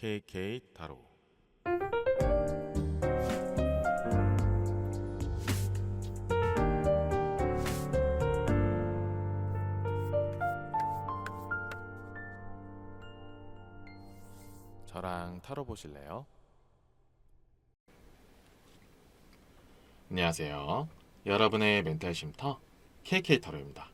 KK 타로. 저랑 타로 보실래요? 안녕하세요. 여러분의 멘탈 쉼터 KK 타로입니다.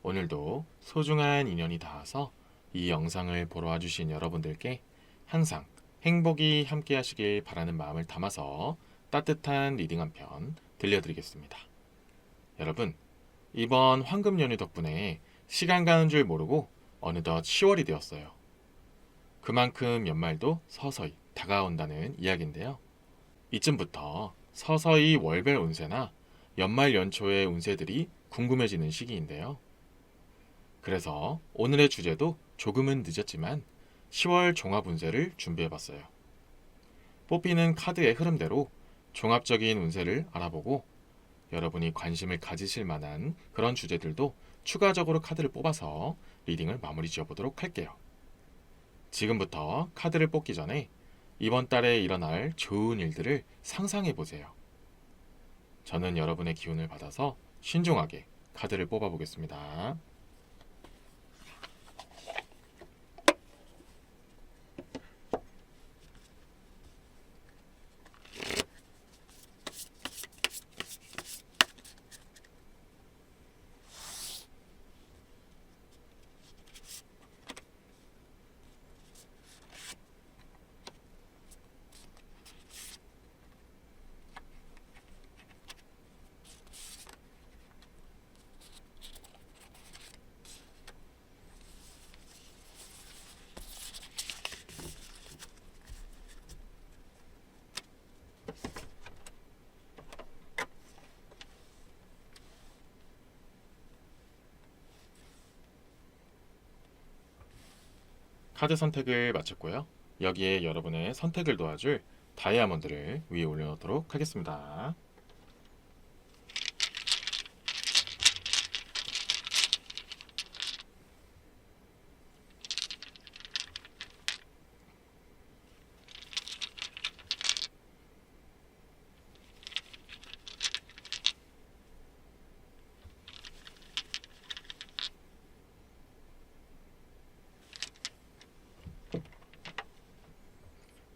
오늘도 소중한 인연이 닿아서 이 영상을 보러 와주신 여러분들께 항상 행복이 함께 하시길 바라는 마음을 담아서 따뜻한 리딩 한 편 들려드리겠습니다. 여러분, 이번 황금 연휴 덕분에 시간 가는 줄 모르고 어느덧 10월이 되었어요. 그만큼 연말도 서서히 다가온다는 이야기인데요. 이쯤부터 서서히 월별 운세나 연말 연초의 운세들이 궁금해지는 시기인데요. 그래서 오늘의 주제도 조금은 늦었지만 10월 종합 운세를 준비해봤어요. 뽑히는 카드의 흐름대로 종합적인 운세를 알아보고 여러분이 관심을 가지실 만한 그런 주제들도 추가적으로 카드를 뽑아서 리딩을 마무리 지어보도록 할게요. 지금부터 카드를 뽑기 전에 이번 달에 일어날 좋은 일들을 상상해보세요. 저는 여러분의 기운을 받아서 신중하게 카드를 뽑아보겠습니다. 카드 선택을 마쳤고요. 여기에 여러분의 선택을 도와줄 다이아몬드를 위에 올려놓도록 하겠습니다.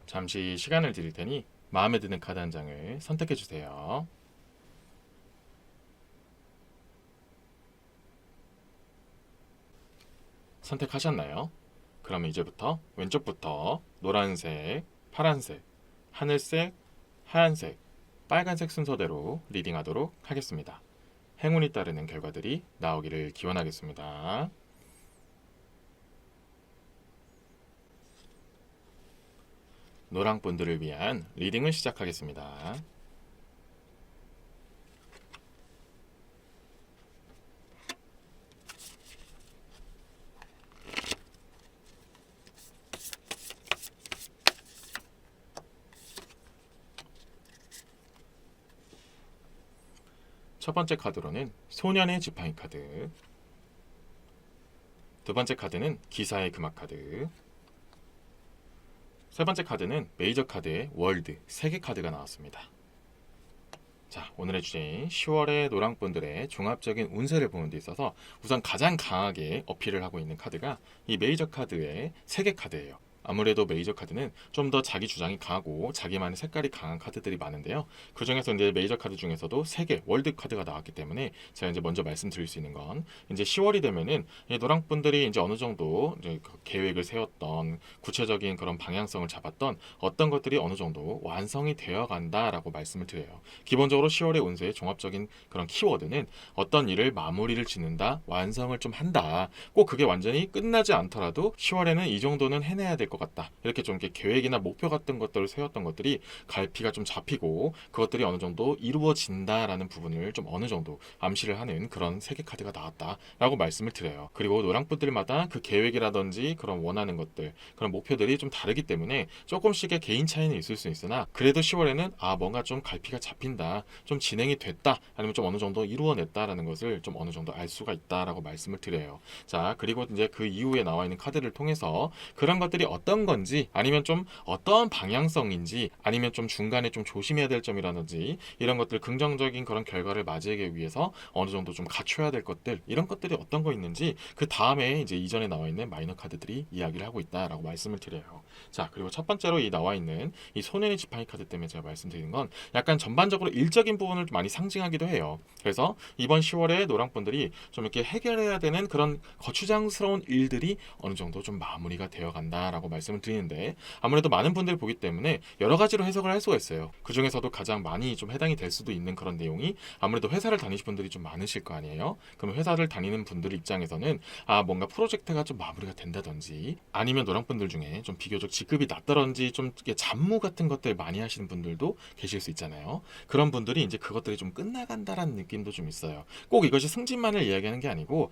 잠시 시간을 드릴 테니 마음에 드는 카드 한 장을 선택해 주세요. 선택하셨나요? 그러면 이제부터 왼쪽부터 노란색, 파란색, 하늘색, 하얀색, 빨간색 순서대로 리딩하도록 하겠습니다. 행운이 따르는 결과들이 나오기를 기원하겠습니다. 노랑분들을 위한 리딩을 시작하겠습니다. 첫 번째 카드로는 소년의 지팡이 카드, 두 번째 카드는 기사의 금화 카드, 세 번째 카드는 메이저 카드의 월드 3개 카드가 나왔습니다. 자, 오늘의 주제인 10월의 노랑분들의 종합적인 운세를 보는 데 있어서 우선 가장 강하게 어필을 하고 있는 카드가 이 메이저 카드의 3개 카드예요. 아무래도 메이저 카드는 좀 더 자기 주장이 강하고 자기만의 색깔이 강한 카드들이 많은데요. 그 중에서 이제 메이저 카드 중에서도 3개 월드 카드가 나왔기 때문에 제가 이제 먼저 말씀드릴 수 있는 건 이제 10월이 되면은 노랑분들이 이제 어느 정도 이제 계획을 세웠던 구체적인 그런 방향성을 잡았던 어떤 것들이 어느 정도 완성이 되어 간다라고 말씀을 드려요. 기본적으로 10월의 운세의 종합적인 그런 키워드는 어떤 일을 마무리를 짓는다, 완성을 좀 한다. 꼭 그게 완전히 끝나지 않더라도 10월에는 이 정도는 해내야 될 것 같다. 이렇게 좀 이렇게 계획이나 목표 같은 것들을 세웠던 것들이 갈피가 좀 잡히고 그것들이 어느 정도 이루어진다라는 부분을 좀 어느 정도 암시를 하는 그런 3개 카드가 나왔다라고 말씀을 드려요. 그리고 노랑분들마다 그 계획이라든지 그런 원하는 것들, 그런 목표들이 좀 다르기 때문에 조금씩의 개인 차이는 있을 수 있으나 그래도 10월에는 뭔가 좀 갈피가 잡힌다, 좀 진행이 됐다, 아니면 좀 어느 정도 이루어냈다라는 것을 좀 어느 정도 알 수가 있다라고 말씀을 드려요. 자, 그리고 이제 그 이후에 나와 있는 카드를 통해서 그런 것들이 어떤 건지, 아니면 좀 어떤 방향성인지, 아니면 좀 중간에 좀 조심해야 될 점이라든지 이런 것들, 긍정적인 그런 결과를 맞이하기 위해서 어느 정도 좀 갖춰야 될 것들, 이런 것들이 어떤 거 있는지 그 다음에 이제 이전에 나와 있는 마이너 카드들이 이야기를 하고 있다라고 말씀을 드려요. 자, 그리고 첫 번째로 이 나와 있는 이 손해의 지팡이 카드 때문에 제가 말씀드리는 건 약간 전반적으로 일적인 부분을 좀 많이 상징하기도 해요. 그래서 이번 10월에 노랑분들이 좀 이렇게 해결해야 되는 그런 거추장스러운 일들이 어느 정도 좀 마무리가 되어 간다라고 말씀을 드리는데, 아무래도 많은 분들이 보기 때문에 여러 가지로 해석을 할 수가 있어요. 그 중에서도 가장 많이 좀 해당이 될 수도 있는 그런 내용이, 아무래도 회사를 다니신 분들이 좀 많으실 거 아니에요. 그럼 회사를 다니는 분들 입장에서는 뭔가 프로젝트가 좀 마무리가 된다든지, 아니면 노랑분들 중에 좀 비교적 직급이 낮다든지 좀 이렇게 잡무 같은 것들 많이 하시는 분들도 계실 수 있잖아요. 그런 분들이 이제 그것들이 좀 끝나간다라는 느낌도 좀 있어요. 꼭 이것이 승진만을 이야기하는 게 아니고,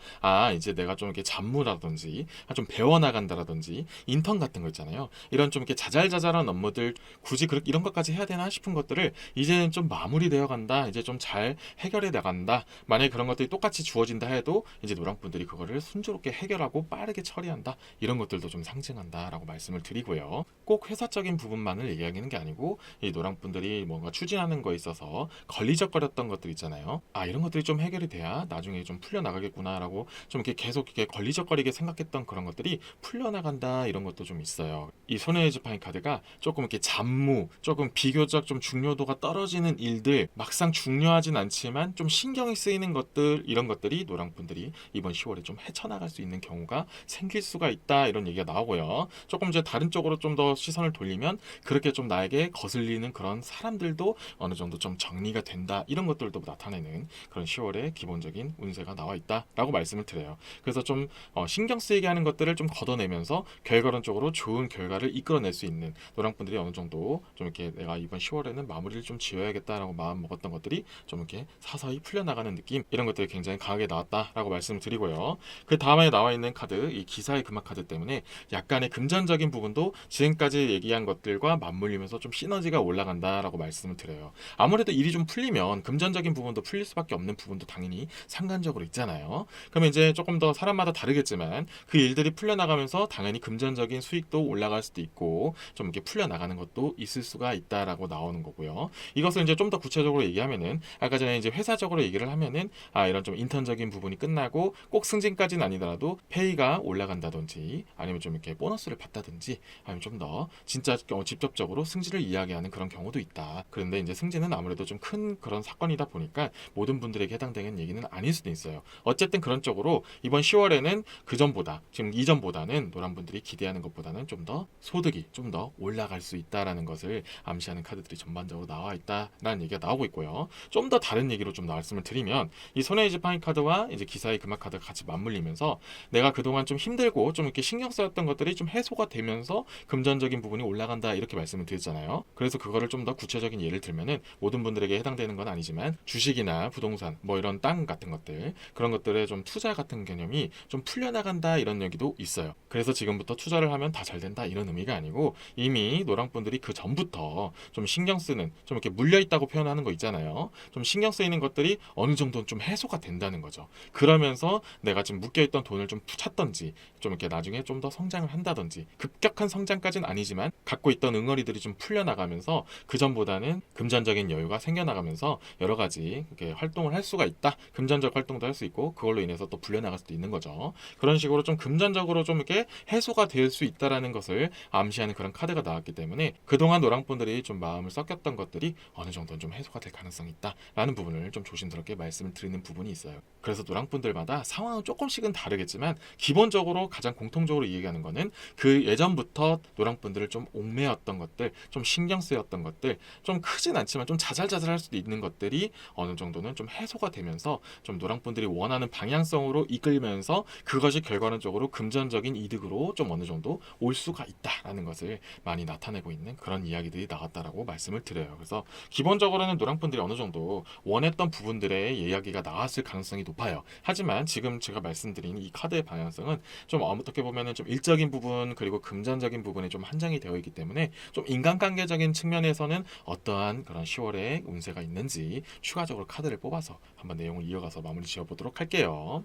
이제 내가 좀 이렇게 잡무라든지 좀 배워나간다라든지 인턴 같은 거 있잖아요. 이런 좀 이렇게 자잘자잘한 업무들, 굳이 그렇게 이런 것까지 해야 되나 싶은 것들을 이제는 좀 마무리되어 간다, 이제 좀 잘 해결해 나간다. 만약에 그런 것들이 똑같이 주어진다 해도 이제 노랑분들이 그거를 순조롭게 해결하고 빠르게 처리한다, 이런 것들도 좀 상징한다라고 말씀을 드리고요. 꼭 회사적인 부분만을 얘기하는 게 아니고, 이 노랑분들이 뭔가 추진하는 거에 있어서 걸리적거렸던 것들 있잖아요. 이런 것들이 좀 해결이 돼야 나중에 좀 풀려나가겠구나라고 좀 이렇게 계속 이렇게 걸리적거리게 생각했던 그런 것들이 풀려나간다, 이런 것도 좀 있어요. 이 손해의 지팡이 카드가 조금 이렇게 잡무, 조금 비교적 좀 중요도가 떨어지는 일들, 막상 중요하진 않지만 좀 신경이 쓰이는 것들, 이런 것들이 노랑분들이 이번 10월에 좀 헤쳐나갈 수 있는 경우가 생길 수가 있다, 이런 얘기가 나오고요. 조금 이제 다른 쪽으로 좀 더 시선을 돌리면 그렇게 좀 나에게 거슬리는 그런 사람들도 어느 정도 좀 정리가 된다, 이런 것들도 나타내는 그런 10월의 기본적인 운세가 나와 있다라고 말씀을 드려요. 그래서 좀 신경 쓰이게 하는 것들을 좀 걷어내면서 결과론적으로 좋은 결과를 이끌어낼 수 있는 노랑분들이 어느 정도 좀 이렇게 내가 이번 10월에는 마무리를 좀 지어야겠다라고 마음 먹었던 것들이 좀 이렇게 서서히 풀려나가는 느낌, 이런 것들이 굉장히 강하게 나왔다라고 말씀을 드리고요. 그 다음에 나와 있는 카드, 이 기사의 금화 카드 때문에 약간의 금전적인 부분도 지금까지 얘기한 것들과 맞물리면서 좀 시너지가 올라간다라고 말씀을 드려요. 아무래도 일이 좀 풀리면 금전적인 부분도 풀릴 수밖에 없는 부분도 당연히 상관적으로 있잖아요. 그러면 이제 조금 더 사람마다 다르겠지만 그 일들이 풀려나가면서 당연히 금전적인 수익도 올라갈 수도 있고 좀 이렇게 풀려나가는 것도 있을 수가 있다라고 나오는 거고요. 이것을 이제 좀 더 구체적으로 얘기하면은, 아까 전에 이제 회사적으로 얘기를 하면은 이런 좀 인턴적인 부분이 끝나고 꼭 승진까지는 아니더라도 페이가 올라간다든지, 아니면 좀 이렇게 보너스를 받다든지, 아니면 좀 더 진짜 직접적으로 승진을 이야기하는 그런 경우도 있다. 그런데 이제 승진은 아무래도 좀 큰 그런 사건이다 보니까 모든 분들에게 해당되는 얘기는 아닐 수도 있어요. 어쨌든 그런 쪽으로 이번 10월에는 그 전보다, 지금 이전보다는 노란분들이 기대하는 것보다는 좀 더 소득이 좀 더 올라갈 수 있다라는 것을 암시하는 카드들이 전반적으로 나와 있다라는 얘기가 나오고 있고요. 좀 더 다른 얘기로 좀 말씀을 드리면, 이 손해의 지팡이 카드와 이제 기사의 금화 카드가 같이 맞물리면서 내가 그동안 좀 힘들고 좀 이렇게 신경 쓰였던 것들이 좀 해소가 되면서 금전적인 부분이 올라간다, 이렇게 말씀을 드렸잖아요. 그래서 그거를 좀 더 구체적인 예를 들면은, 모든 분들에게 해당되는 건 아니지만 주식이나 부동산, 뭐 이런 땅 같은 것들, 그런 것들의 좀 투자 같은 개념이 좀 풀려나간다, 이런 얘기도 있어요. 그래서 지금부터 투자를 하면 다 잘 된다, 이런 의미가 아니고, 이미 노랑분들이 그 전부터 좀 신경 쓰는, 좀 이렇게 물려 있다고 표현하는 거 있잖아요. 좀 신경 쓰이는 것들이 어느 정도는 좀 해소가 된다는 거죠. 그러면서 내가 지금 묶여있던 돈을 좀 찾던지, 좀 이렇게 나중에 좀 더 성장을 한다든지, 급격한 성장까지는 아니지만 갖고 있던 응어리들이 좀 풀려나가면서 그 전보다는 금전적인 여유가 생겨나가면서 여러 가지 이렇게 활동을 할 수가 있다. 금전적 활동도 할 수 있고, 그걸로 인해서 또 불려나갈 수도 있는 거죠. 그런 식으로 좀 금전적으로 좀 이렇게 해소가 될 수 있다라는 것을 암시하는 그런 카드가 나왔기 때문에, 그동안 노랑분들이 좀 마음을 썩였던 것들이 어느 정도는 좀 해소가 될 가능성이 있다라는 부분을 좀 조심스럽게 말씀을 드리는 부분이 있어요. 그래서 노랑분들마다 상황은 조금씩은 다르겠지만 기본적으로 가장 공통적으로 얘기하는 거는, 그 예전부터 노랑분들을 좀 옥매였던 것들, 좀 신경 쓰였던 것들, 좀 크진 않지만 좀 자잘자잘할 수도 있는 것들이 어느 정도는 좀 해소가 되면서 좀 노랑분들이 원하는 방향성으로 이끌면서 그것이 결과론적으로 금전적인 이득으로 좀 어느 정도 올 수가 있다라는 것을 많이 나타내고 있는 그런 이야기들이 나왔다라고 말씀을 드려요. 그래서 기본적으로는 노랑분들이 어느 정도 원했던 부분들의 이야기가 나왔을 가능성이 높아요. 하지만 지금 제가 말씀드린 이 카드의 방향성은 좀 어떻게 보면은 좀 일적인 부분, 그리고 금전적인 부분에 좀 한정이 되어 있기 때문에, 좀 인간관계적인 측면에서는 어떠한 그런 10월의 운세가 있는지 추가적으로 카드를 뽑아서 한번 내용을 이어가서 마무리 지어보도록 할게요.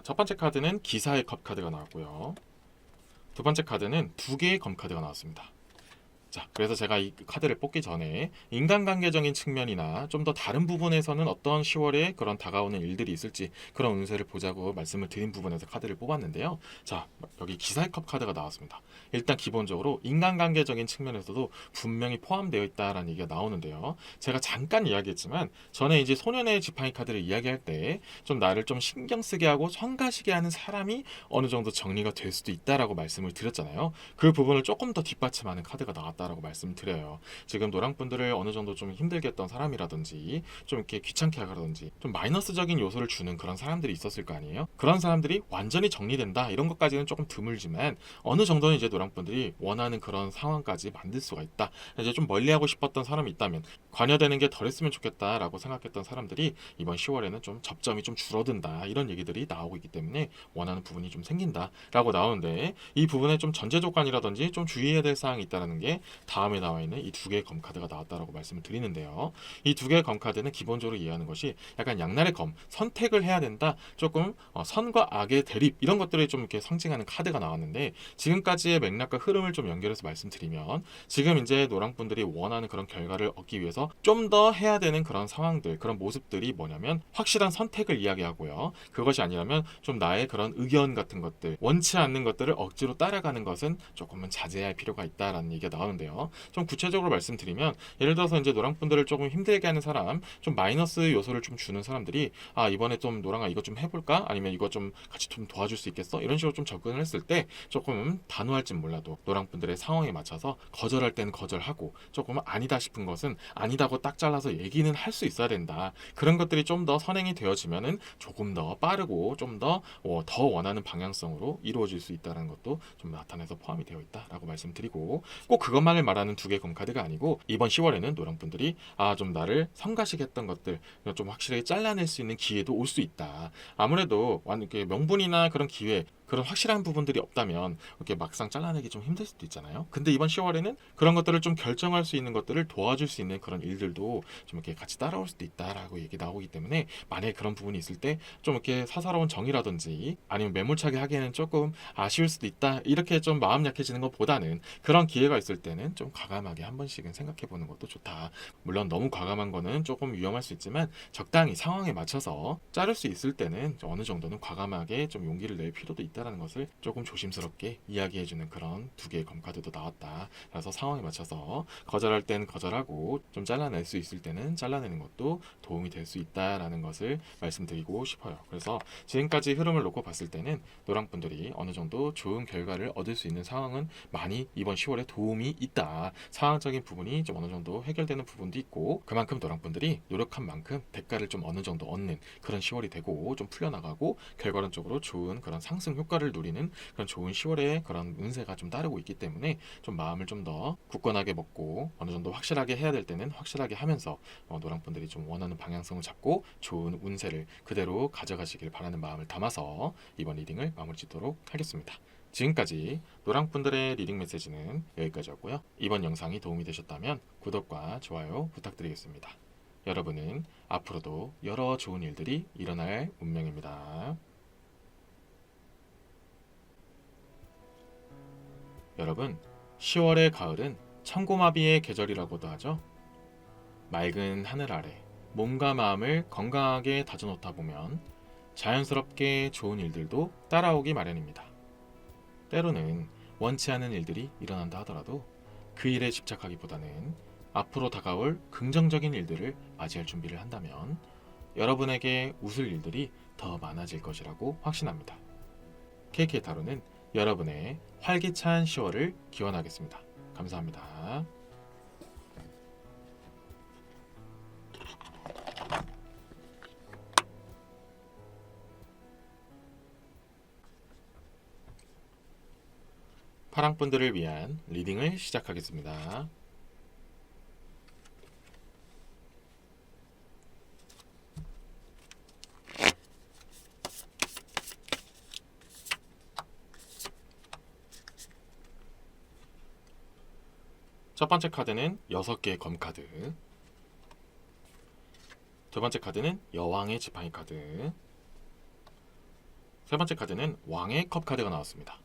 첫 번째 카드는 기사의 컵 카드가 나왔고요. 두 번째 카드는 두 개의 검 카드가 나왔습니다. 자, 그래서 제가 이 카드를 뽑기 전에 인간관계적인 측면이나 좀 더 다른 부분에서는 어떤 10월에 그런 다가오는 일들이 있을지 그런 운세를 보자고 말씀을 드린 부분에서 카드를 뽑았는데요. 자, 여기 기사의 컵 카드가 나왔습니다. 일단 기본적으로 인간관계적인 측면에서도 분명히 포함되어 있다라는 얘기가 나오는데요. 제가 잠깐 이야기했지만 전에 이제 소년의 지팡이 카드를 이야기할 때 좀 나를 좀 신경 쓰게 하고 성가시게 하는 사람이 어느 정도 정리가 될 수도 있다라고 말씀을 드렸잖아요. 그 부분을 조금 더 뒷받침하는 카드가 나왔다라고 말씀드려요. 지금 노랑분들을 어느 정도 좀 힘들게 했던 사람이라든지 좀 이렇게 귀찮게 하라든지 좀 마이너스적인 요소를 주는 그런 사람들이 있었을 거 아니에요. 그런 사람들이 완전히 정리된다 이런 것까지는 조금 드물지만 어느 정도는 이제 노랑분들이 원하는 그런 상황까지 만들 수가 있다. 이제 좀 멀리하고 싶었던 사람이 있다면 관여되는 게 덜했으면 좋겠다라고 생각했던 사람들이 이번 10월에는 좀 접점이 좀 줄어든다 이런 얘기들이 나오고 있기 때문에 원하는 부분이 좀 생긴다라고 나오는데 이 부분에 좀 전제 조건이라든지 좀 주의해야 될 사항이 있다는 게 다음에 나와 있는 이 두 개의 검카드가 나왔다라고 말씀을 드리는데요. 이 두 개의 검카드는 기본적으로 이해하는 것이 약간 양날의 검, 선택을 해야 된다. 조금 선과 악의 대립 이런 것들을 좀 이렇게 상징하는 카드가 나왔는데 지금까지의 맥락과 흐름을 좀 연결해서 말씀드리면 지금 이제 노랑분들이 원하는 그런 결과를 얻기 위해서 좀 더 해야 되는 그런 상황들, 그런 모습들이 뭐냐면 확실한 선택을 이야기하고요. 그것이 아니라면 좀 나의 그런 의견 같은 것들, 원치 않는 것들을 억지로 따라가는 것은 조금은 자제할 필요가 있다라는 얘기가 나오는데요. 좀 구체적으로 말씀드리면 예를 들어서 이제 노랑분들을 조금 힘들게 하는 사람, 좀 마이너스 요소를 좀 주는 사람들이 아 이번에 좀 노랑아 이거 좀 해볼까? 아니면 이거 좀 같이 좀 도와줄 수 있겠어? 이런 식으로 좀 접근을 했을 때 조금 단호할진 몰라도 노랑분들의 상황에 맞춰서 거절할 때는 거절하고 조금 아니다 싶은 것은 아니다고 딱 잘라서 얘기는 할 수 있어야 된다. 그런 것들이 좀 더 선행이 되어지면은 조금 더 빠르고 좀 더 원하는 방향성으로 이루어질 수 있다는 것도 좀 나타내서 포함이 되어 있다라고 말씀드리고 꼭 그것만을 말하는 두 개의 검카드가 아니고 이번 10월에는 노랑분들이 아 좀 나를 성가시겠던 것들 좀 확실하게 잘라낼 수 있는 기회도 올 수 있다. 아무래도 이렇게 명분이나 그런 기회 그런 확실한 부분들이 없다면 이렇게 막상 잘라내기 좀 힘들 수도 있잖아요. 근데 이번 10월에는 그런 것들을 좀 결정할 수 있는 것들을 도와줄 수 있는 그런 일들도 좀 이렇게 같이 따라올 수도 있다라고 얘기 나오기 때문에 만약에 그런 부분이 있을 때 좀 이렇게 사사로운 정이라든지 아니면 매몰차게 하기에는 조금 아쉬울 수도 있다 이렇게 좀 마음 약해지는 것보다는 그런 기회가 있을 때는 좀 과감하게 한 번씩은 생각해 보는 것도 좋다. 물론 너무 과감한 거는 조금 위험할 수 있지만 적당히 상황에 맞춰서 자를 수 있을 때는 어느 정도는 과감하게 좀 용기를 낼 필요도 있다라는 것을 조금 조심스럽게 이야기해주는 그런 두 개의 검카드도 나왔다. 그래서 상황에 맞춰서 거절할 땐 거절하고 좀 잘라낼 수 있을 때는 잘라내는 것도 도움이 될 수 있다라는 것을 말씀드리고 싶어요. 그래서 지금까지 흐름을 놓고 봤을 때는 노랑분들이 어느 정도 좋은 결과를 얻을 수 있는 상황은 많이 이번 10월에 도움이 있다. 상황적인 부분이 좀 어느 정도 해결되는 부분도 있고 그만큼 노랑분들이 노력한 만큼 대가를 좀 어느 정도 얻는 그런 10월이 되고 좀 풀려나가고 결과론적으로 좋은 그런 상승 효과를 누리는 그런 좋은 10월의 그런 운세가 좀 따르고 있기 때문에 좀 마음을 좀 더 굳건하게 먹고 어느 정도 확실하게 해야 될 때는 확실하게 하면서 노랑분들이 좀 원하는 방향성을 잡고 좋은 운세를 그대로 가져가시길 바라는 마음을 담아서 이번 리딩을 마무리 짓도록 하겠습니다. 지금까지 노랑분들의 리딩 메시지는 여기까지였고요. 이번 영상이 도움이 되셨다면 구독과 좋아요 부탁드리겠습니다. 여러분은 앞으로도 여러 좋은 일들이 일어날 운명입니다. 여러분, 10월의 가을은 천고마비의 계절이라고도 하죠. 맑은 하늘 아래 몸과 마음을 건강하게 다져놓다 보면 자연스럽게 좋은 일들도 따라오기 마련입니다. 때로는 원치 않은 일들이 일어난다 하더라도 그 일에 집착하기보다는 앞으로 다가올 긍정적인 일들을 맞이할 준비를 한다면 여러분에게 웃을 일들이 더 많아질 것이라고 확신합니다. KK타로는 여러분의 활기찬 10월을 기원하겠습니다. 감사합니다. 파랑분들을 위한 리딩을 시작하겠습니다. 첫 번째 카드는 6개의 검카드, 두 번째 카드는 여왕의 지팡이 카드, 세 번째 카드는 왕의 컵 카드가 나왔습니다.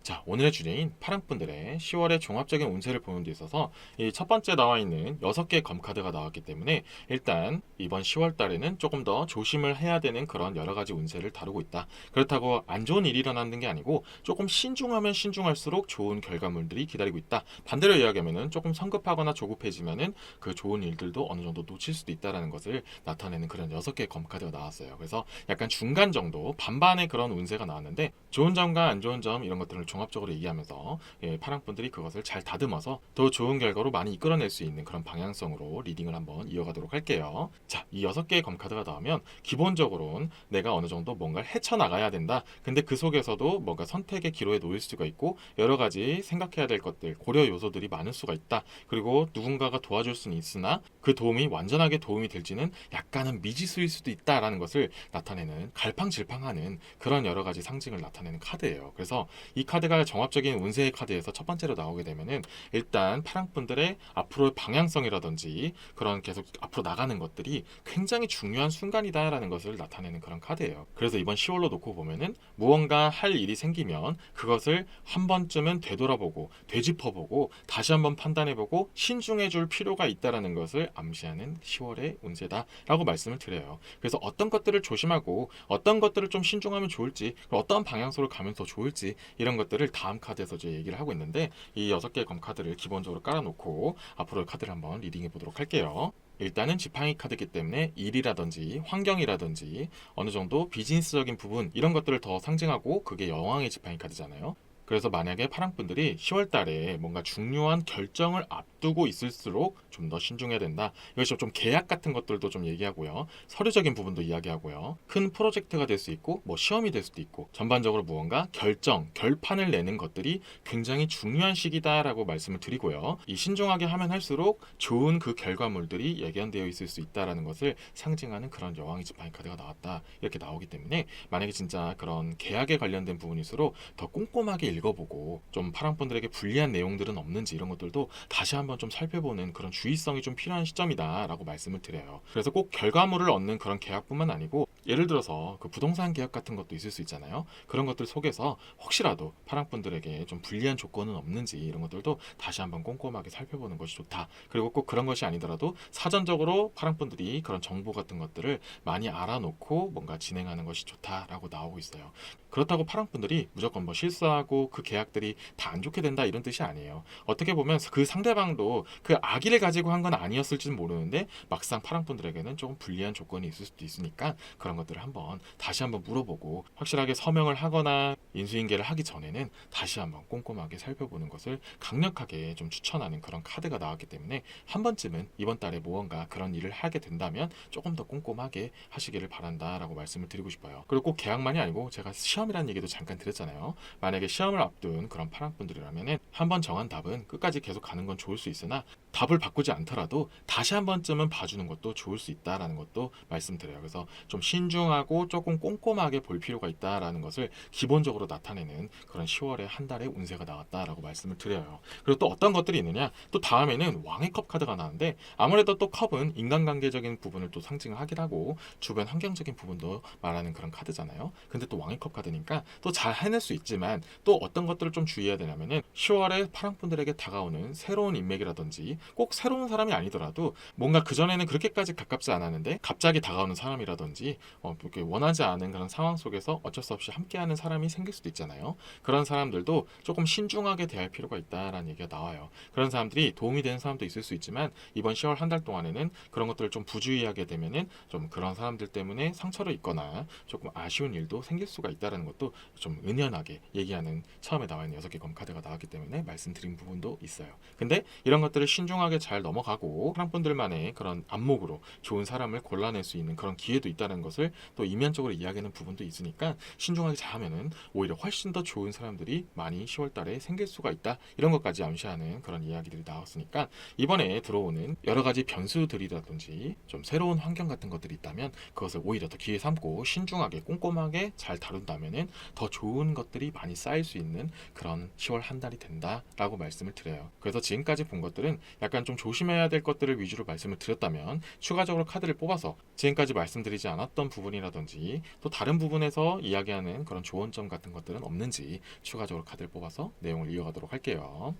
자, 오늘의 주제인 파랑분들의 10월의 종합적인 운세를 보는 데 있어서 이 첫 번째 나와 있는 6개의 검카드가 나왔기 때문에 일단 이번 10월 달에는 조금 더 조심을 해야 되는 그런 여러 가지 운세를 다루고 있다. 그렇다고 안 좋은 일이 일어나는 게 아니고 조금 신중하면 신중할수록 좋은 결과물들이 기다리고 있다. 반대로 이야기하면 조금 성급하거나 조급해지면은 그 좋은 일들도 어느 정도 놓칠 수도 있다라는 것을 나타내는 그런 6개의 검카드가 나왔어요. 그래서 약간 중간 정도 반반의 그런 운세가 나왔는데 좋은 점과 안 좋은 점 이런 것들을 종합적으로 얘기하면서 파랑분들이 그것을 잘 다듬어서 더 좋은 결과로 많이 이끌어낼 수 있는 그런 방향성으로 리딩을 한번 이어가도록 할게요. 자, 이 6개의 검카드가 나오면 기본적으로는 내가 어느 정도 뭔가를 헤쳐나가야 된다. 근데 그 속에서도 뭔가 선택의 기로에 놓일 수가 있고 여러 가지 생각해야 될 것들, 고려 요소들이 많을 수가 있다. 그리고 누군가가 도와줄 수는 있으나 그 도움이 완전하게 도움이 될지는 약간은 미지수일 수도 있다라는 것을 나타내는 갈팡질팡하는 그런 여러 가지 상징을 나타내는 카드예요. 그래서 이 카드가 정합적인 운세의 카드에서 첫 번째로 나오게 되면은 일단 파랑분들의 앞으로의 방향성이라든지 그런 계속 앞으로 나가는 것들이 굉장히 중요한 순간이다라는 것을 나타내는 그런 카드예요. 그래서 이번 10월로 놓고 보면은 무언가 할 일이 생기면 그것을 한 번쯤은 되돌아보고 되짚어보고 다시 한번 판단해보고 신중해줄 필요가 있다라는 것을 암시하는 10월의 운세다라고 말씀을 드려요. 그래서 어떤 것들을 조심하고 어떤 것들을 좀 신중하면 좋을지 어떤 방향성으로 가면 더 좋을지 이런 것들을 다음 카드에서 이제 얘기를 하고 있는데 이 6개의 검 카드를 기본적으로 깔아놓고 앞으로의 카드를 한번 리딩해 보도록 할게요. 일단은 지팡이 카드이기 때문에 일이라든지 환경이라든지 어느 정도 비즈니스적인 부분 이런 것들을 더 상징하고 그게 여왕의 지팡이 카드잖아요. 그래서 만약에 파랑분들이 10월 달에 뭔가 중요한 결정을 앞두고 있을수록 좀 더 신중해야 된다. 이것이 좀 계약 같은 것들도 좀 얘기하고요. 서류적인 부분도 이야기하고요. 큰 프로젝트가 될 수 있고 뭐 시험이 될 수도 있고 전반적으로 무언가 결정, 결판을 내는 것들이 굉장히 중요한 시기다라고 말씀을 드리고요. 이 신중하게 하면 할수록 좋은 그 결과물들이 예견되어 있을 수 있다라는 것을 상징하는 그런 여왕의 지팡이 카드가 나왔다. 이렇게 나오기 때문에 만약에 진짜 그런 계약에 관련된 부분일수록 더 꼼꼼하게 읽어보고 좀 파랑분들에게 불리한 내용들은 없는지 이런 것들도 다시 한번 좀 살펴보는 그런 주의성이 좀 필요한 시점이다라고 말씀을 드려요. 그래서 꼭 결과물을 얻는 그런 계약뿐만 아니고 예를 들어서 그 부동산 계약 같은 것도 있을 수 있잖아요. 그런 것들 속에서 혹시라도 파랑분들에게 좀 불리한 조건은 없는지 이런 것들도 다시 한번 꼼꼼하게 살펴보는 것이 좋다. 그리고 꼭 그런 것이 아니더라도 사전적으로 파랑분들이 그런 정보 같은 것들을 많이 알아놓고 뭔가 진행하는 것이 좋다라고 나오고 있어요. 그렇다고 파랑분들이 무조건 뭐 실수하고 그 계약들이 다 안 좋게 된다 이런 뜻이 아니에요. 어떻게 보면 그 상대방도 그 악의를 가지고 한 건 아니었을지는 모르는데 막상 파랑분들에게는 조금 불리한 조건이 있을 수도 있으니까 그런 것들을 한번 다시 한번 물어보고 확실하게 서명을 하거나 인수인계를 하기 전에는 다시 한번 꼼꼼하게 살펴보는 것을 강력하게 좀 추천하는 그런 카드가 나왔기 때문에 한 번쯤은 이번 달에 무언가 그런 일을 하게 된다면 조금 더 꼼꼼하게 하시기를 바란다라고 말씀을 드리고 싶어요. 그리고 꼭 계약만이 아니고 제가 시험이라는 얘기도 잠깐 드렸잖아요. 만약에 시험을 앞둔 그런 파랑분들이라면 한번 정한 답은 끝까지 계속 가는 건 좋을 수 있으나 답을 바꾸지 않더라도 다시 한 번쯤은 봐주는 것도 좋을 수 있다라는 것도 말씀드려요. 그래서 좀 신중하고 조금 꼼꼼하게 볼 필요가 있다라는 것을 기본적으로 나타내는 그런 10월의 한 달의 운세가 나왔다라고 말씀을 드려요. 그리고 또 어떤 것들이 있느냐? 또 다음에는 왕의 컵 카드가 나왔는데 아무래도 또 컵은 인간관계적인 부분을 또 상징하긴 하고 주변 환경적인 부분도 말하는 그런 카드잖아요. 근데 또 왕의 컵 카드니까 또 잘 해낼 수 있지만 또 어떤 것들을 좀 주의해야 되냐면은 10월에 파랑분들에게 다가오는 새로운 인맥이라든지 꼭 새로운 사람이 아니더라도 뭔가 그전에는 그렇게까지 가깝지 않았는데 갑자기 다가오는 사람이라든지 이렇게 원하지 않은 그런 상황 속에서 어쩔 수 없이 함께하는 사람이 생길 수도 있잖아요. 그런 사람들도 조금 신중하게 대할 필요가 있다라는 얘기가 나와요. 그런 사람들이 도움이 되는 사람도 있을 수 있지만 이번 10월 한 달 동안에는 그런 것들을 좀 부주의하게 되면은 좀 그런 사람들 때문에 상처를 입거나 조금 아쉬운 일도 생길 수가 있다는 것도 좀 은연하게 얘기하는 처음에 나와 있는 6개 검카드가 나왔기 때문에 말씀드린 부분도 있어요. 근데 이런 것들을 신중하게 잘 넘어가고 사람분들만의 그런 안목으로 좋은 사람을 골라낼 수 있는 그런 기회도 있다는 것을 또 이면적으로 이야기하는 부분도 있으니까 신중하게 잘 하면은 오히려 훨씬 더 좋은 사람들이 많이 10월 달에 생길 수가 있다. 이런 것까지 암시하는 그런 이야기들이 나왔으니까 이번에 들어오는 여러 가지 변수들이라든지 좀 새로운 환경 같은 것들이 있다면 그것을 오히려 더 기회 삼고 신중하게 꼼꼼하게 잘 다룬다면은 더 좋은 것들이 많이 쌓일 수 있는 그런 10월 한 달이 된다라고 말씀을 드려요. 그래서 지금까지 본 것들은 약간 좀 조심해야 될 것들을 위주로 말씀을 드렸다면 추가적으로 카드를 뽑아서 지금까지 말씀드리지 않았던 부분이라든지 또 다른 부분에서 이야기하는 그런 조언점 같은 것들은 없는지 추가적으로 카드를 뽑아서 내용을 이어가도록 할게요.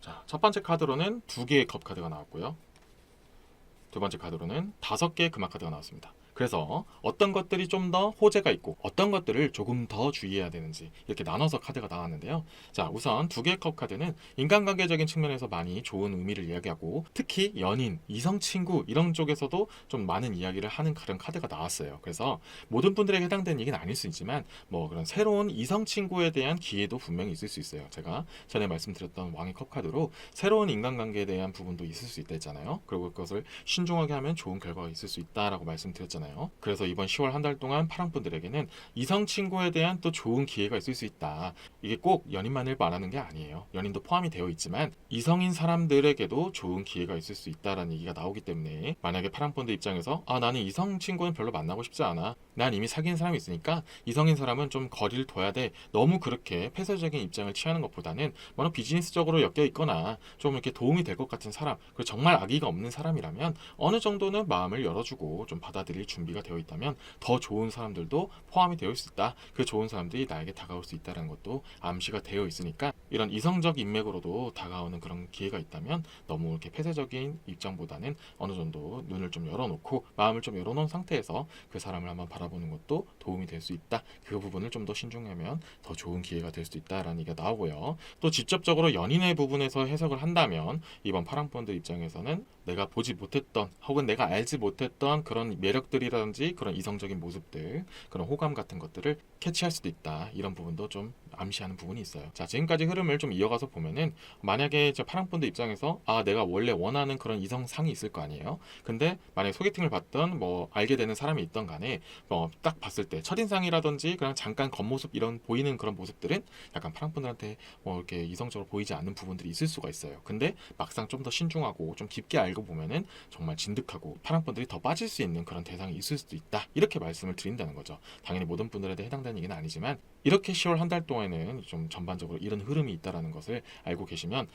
자, 첫 번째 카드로는 2개의 컵 카드가 나왔고요. 두 번째 카드로는 5개의 금화 카드가 나왔습니다. 그래서 어떤 것들이 좀 더 호재가 있고 어떤 것들을 조금 더 주의해야 되는지 이렇게 나눠서 카드가 나왔는데요. 자, 우선 2개의 컵 카드는 인간관계적인 측면에서 많이 좋은 의미를 이야기하고 특히 연인, 이성 친구 이런 쪽에서도 좀 많은 이야기를 하는 그런 카드가 나왔어요. 그래서 모든 분들에게 해당되는 얘기는 아닐 수 있지만 뭐 그런 새로운 이성 친구에 대한 기회도 분명히 있을 수 있어요. 제가 전에 말씀드렸던 왕의 컵 카드로 새로운 인간관계에 대한 부분도 있을 수 있다 했잖아요. 그리고 그것을 신중하게 하면 좋은 결과가 있을 수 있다라고 말씀드렸잖아요. 그래서 이번 10월 한 달 동안 파랑분들에게는 이성 친구에 대한 또 좋은 기회가 있을 수 있다. 이게 꼭 연인만을 말하는 게 아니에요. 연인도 포함이 되어 있지만 이성인 사람들에게도 좋은 기회가 있을 수 있다라는 얘기가 나오기 때문에 만약에 파랑분들 입장에서 나는 이성 친구는 별로 만나고 싶지 않아. 난 이미 사귄 사람이 있으니까 이성인 사람은 좀 거리를 둬야 돼. 너무 그렇게 폐쇄적인 입장을 취하는 것보다는 뭐 비즈니스적으로 엮여 있거나 좀 이렇게 도움이 될 것 같은 사람, 그리고 정말 악의가 없는 사람이라면 어느 정도는 마음을 열어주고 좀 받아들일 준비가 되어 있다면 더 좋은 사람들도 포함이 되어 있을 수 있다. 그 좋은 사람들이 나에게 다가올 수 있다는 것도 암시가 되어 있으니까 이런 이성적 인맥으로도 다가오는 그런 기회가 있다면 너무 이렇게 폐쇄적인 입장보다는 어느 정도 눈을 좀 열어놓고 마음을 좀 열어놓은 상태에서 그 사람을 한번 바라보는 것도 도움이 될 수 있다. 그 부분을 좀 더 신중하면 더 좋은 기회가 될 수 있다라는 얘기가 나오고요. 또 직접적으로 연인의 부분에서 해석을 한다면 이번 파랑펀드 입장에서는 내가 보지 못했던 혹은 내가 알지 못했던 그런 매력들이라든지 그런 이성적인 모습들, 그런 호감 같은 것들을 캐치할 수도 있다. 이런 부분도 좀 암시하는 부분이 있어요. 자, 지금까지 흐름을 좀 이어가서 보면은 만약에 파랑펀드 입장에서 내가 원래 원하는 그런 이성상이 있을 거 아니에요. 근데 만약에 소개팅을 받던 뭐 알게 되는 사람이 있던 간에 딱 봤을 때 첫인상이라든지 그냥 잠깐 겉모습 이런 보이는 그런 모습들은 약간 파랑펀드한테 이렇게 이성적으로 보이지 않는 부분들이 있을 수가 있어요. 근데 막상 좀 더 신중하고 좀 깊게 알고 보면은 정말 진득하고 파랑펀들이 더 빠질 수 있는 그런 대상이 있을 수도 있다. 이렇게 말씀을 드린다는 거죠. 당연히 모든 분들한테 해당되는 얘기는 아니지만 이렇게 10월 한 달 동안에는 좀 전반적으로 이런 흐름이 있다라는 것을 알고 계시면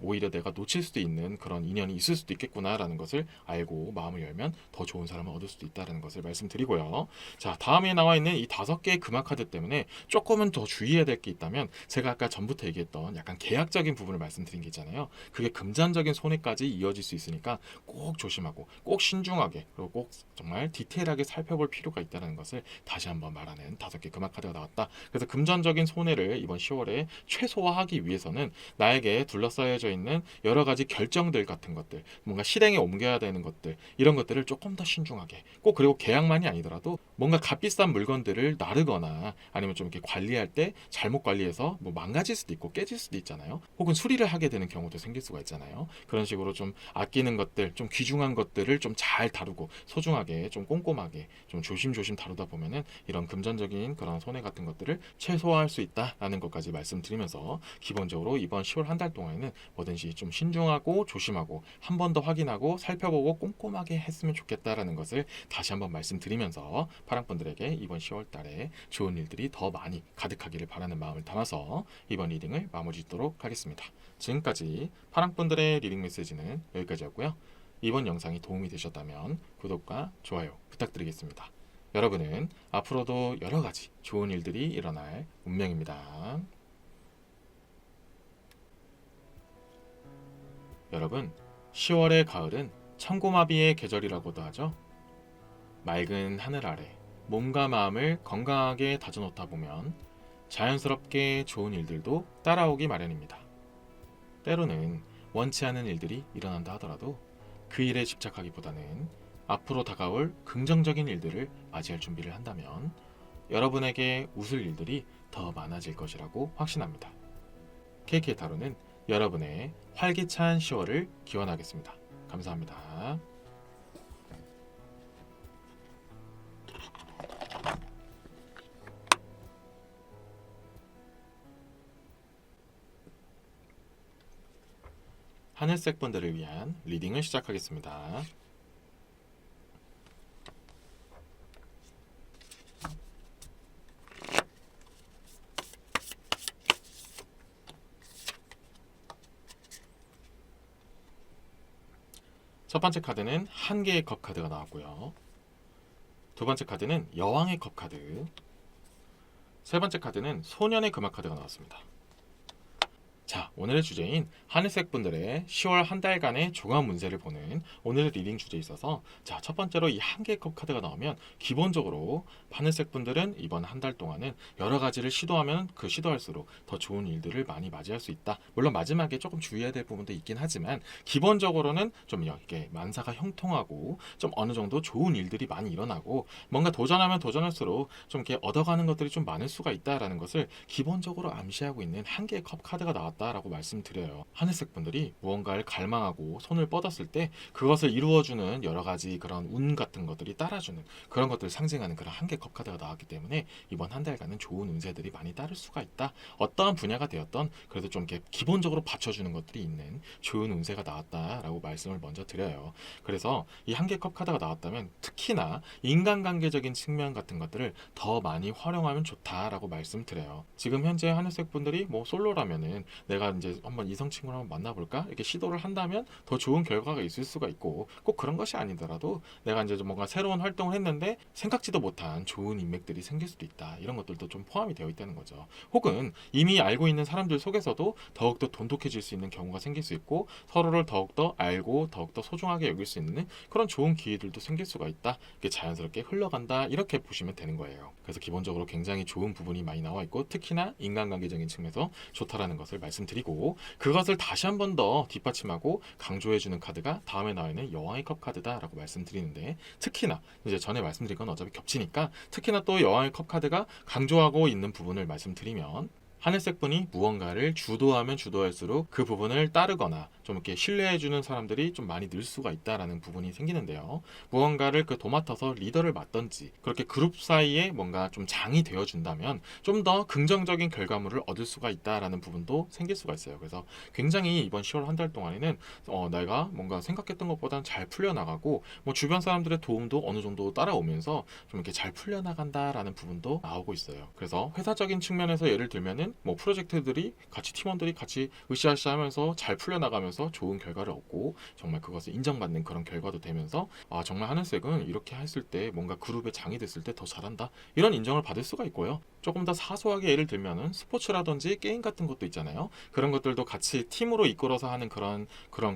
오히려 내가 놓칠 수도 있는 그런 인연이 있을 수도 있겠구나라는 것을 알고 마음을 열면 더 좋은 사람을 얻을 수도 있다라는 것을 말씀드리고요. 자, 다음에 나와 있는 이 5개의 금화 카드 때문에 조금은 더 주의해야 될 게 있다면 제가 아까 전부터 얘기했던 약간 계약적인 부분을 말씀드린 게 있잖아요. 그게 금전적인 손해까지 이어질 수 있으니까 꼭 조심하고 꼭 신중하게 그리고 꼭 정말 디테일하게 살펴볼 필요가 있다는 것을 다시 한번 말하는 5개 금화 카드가 나왔다. 그래서 금전적인 손해를 이번 10월에 최소화하기 위해서는 나에게 둘러싸여져 있는 여러 가지 결정들 같은 것들, 뭔가 실행에 옮겨야 되는 것들, 이런 것들을 조금 더 신중하게 꼭 그리고 계약만이 아니더라도 뭔가 값비싼 물건들을 나르거나 아니면 좀 이렇게 관리할 때 잘못 관리해서 뭐 망가질 수도 있고 깨질 수도 있잖아요. 혹은 수리를 하게 되는 경우도 생길 수가 있잖아요. 그런 식으로 좀 아끼는 것들, 좀 귀중한 것들을 좀 잘 다루고 소중하게 좀 꼼꼼하게 좀 조심조심 다루다 보면은 이런 금전적인 그런 손해 같은 것들을 최소화할 수 있다라는 것까지 말씀드리면서 기본적으로 이번 10월 한 달 동안에는 뭐든지 좀 신중하고 조심하고 한 번 더 확인하고 살펴보고 꼼꼼하게 했으면 좋겠다라는 것을 다시 한번 말씀드리면서 파랑분들에게 이번 10월 달에 좋은 일들이 더 많이 가득하기를 바라는 마음을 담아서 이번 리딩을 마무리 짓도록 하겠습니다. 지금까지 파랑분들의 리딩 메시지는 여기까지였고요. 이번 영상이 도움이 되셨다면 구독과 좋아요 부탁드리겠습니다. 여러분은 앞으로도 여러 가지 좋은 일들이 일어날 운명입니다. 여러분, 10월의 가을은 천고마비의 계절이라고도 하죠. 맑은 하늘 아래 몸과 마음을 건강하게 다져놓다 보면 자연스럽게 좋은 일들도 따라오기 마련입니다. 때로는 원치 않은 일들이 일어난다 하더라도 그 일에 집착하기보다는 앞으로 다가올 긍정적인 일들을 맞이할 준비를 한다면 여러분에게 웃을 일들이 더 많아질 것이라고 확신합니다. KK 타로는 여러분의 활기찬 10월을 기원하겠습니다. 감사합니다. 하늘색 분들을 위한 리딩을 시작하겠습니다. 첫 번째 카드는 한 개의 컵 카드가 나왔고요. 두 번째 카드는 여왕의 컵 카드. 세 번째 카드는 소년의 금화 카드가 나왔습니다. 자, 오늘의 주제인 하늘색 분들의 10월 한 달간의 종합 운세를 보는 오늘의 리딩 주제에 있어서 자, 첫 번째로 이 한 개의 컵 카드가 나오면 기본적으로 하늘색 분들은 이번 한 달 동안은 여러 가지를 시도하면 그 시도할수록 더 좋은 일들을 많이 맞이할 수 있다. 물론 마지막에 조금 주의해야 될 부분도 있긴 하지만 기본적으로는 좀 이렇게 만사가 형통하고 좀 어느 정도 좋은 일들이 많이 일어나고 뭔가 도전하면 도전할수록 좀 이렇게 얻어가는 것들이 좀 많을 수가 있다라는 것을 기본적으로 암시하고 있는 한 개의 컵 카드가 나왔다라고 말씀드려요. 하늘색 분들이 무언가를 갈망하고 손을 뻗었을 때 그것을 이루어주는 여러 가지 그런 운 같은 것들이 따라주는 그런 것들을 상징하는 그런 한 개 컵 카드가 나왔기 때문에 이번 한 달간은 좋은 운세들이 많이 따를 수가 있다. 어떠한 분야가 되었던 그래도 좀 이렇게 기본적으로 받쳐주는 것들이 있는 좋은 운세가 나왔다라고 말씀을 먼저 드려요. 그래서 이 한 개 컵 카드가 나왔다면 특히나 인간관계적인 측면 같은 것들을 더 많이 활용하면 좋다라고 말씀드려요. 지금 현재 하늘색 분들이 뭐 솔로라면은 내가 이제 한번 이성 친구를 한번 만나볼까 이렇게 시도를 한다면 더 좋은 결과가 있을 수가 있고 꼭 그런 것이 아니더라도 내가 이제 뭔가 새로운 활동을 했는데 생각지도 못한 좋은 인맥들이 생길 수도 있다. 이런 것들도 좀 포함이 되어 있다는 거죠. 혹은 이미 알고 있는 사람들 속에서도 더욱더 돈독해질 수 있는 경우가 생길 수 있고 서로를 더욱더 알고 더욱더 소중하게 여길 수 있는 그런 좋은 기회들도 생길 수가 있다. 이게 자연스럽게 흘러간다. 이렇게 보시면 되는 거예요. 그래서 기본적으로 굉장히 좋은 부분이 많이 나와 있고 특히나 인간관계적인 측면에서 좋다라는 것을 말씀드리고 그것을 다시 한 번 더 뒷받침하고 강조해주는 카드가 다음에 나와 있는 여왕의 컵 카드다라고 말씀드리는데 특히나 이제 전에 말씀드린 건 어차피 겹치니까 특히나 또 여왕의 컵 카드가 강조하고 있는 부분을 말씀드리면 하늘색 분이 무언가를 주도하면 주도할수록 그 부분을 따르거나 좀 이렇게 신뢰해주는 사람들이 좀 많이 늘 수가 있다라는 부분이 생기는데요. 무언가를 그 도맡아서 리더를 맡던지 그렇게 그룹 사이에 뭔가 좀 장이 되어준다면 좀 더 긍정적인 결과물을 얻을 수가 있다라는 부분도 생길 수가 있어요. 그래서 굉장히 이번 10월 한 달 동안에는 내가 뭔가 생각했던 것보다는 잘 풀려나가고 뭐 주변 사람들의 도움도 어느 정도 따라오면서 좀 이렇게 잘 풀려나간다라는 부분도 나오고 있어요. 그래서 회사적인 측면에서 예를 들면은 뭐 프로젝트들이 같이 팀원들이 같이 으쌰으쌰하면서 잘 풀려나가면서 좋은 결과를 얻고 정말 그것을 인정받는 그런 결과도 되면서 아 정말 하늘색은 이렇게 했을 때 뭔가 그룹의 장이 됐을 때 더 잘한다 이런 인정을 받을 수가 있고요. 조금 더 사소하게 예를 들면은 스포츠라든지 게임 같은 것도 있잖아요. 그런 것들도 같이 팀으로 이끌어서 하는 그런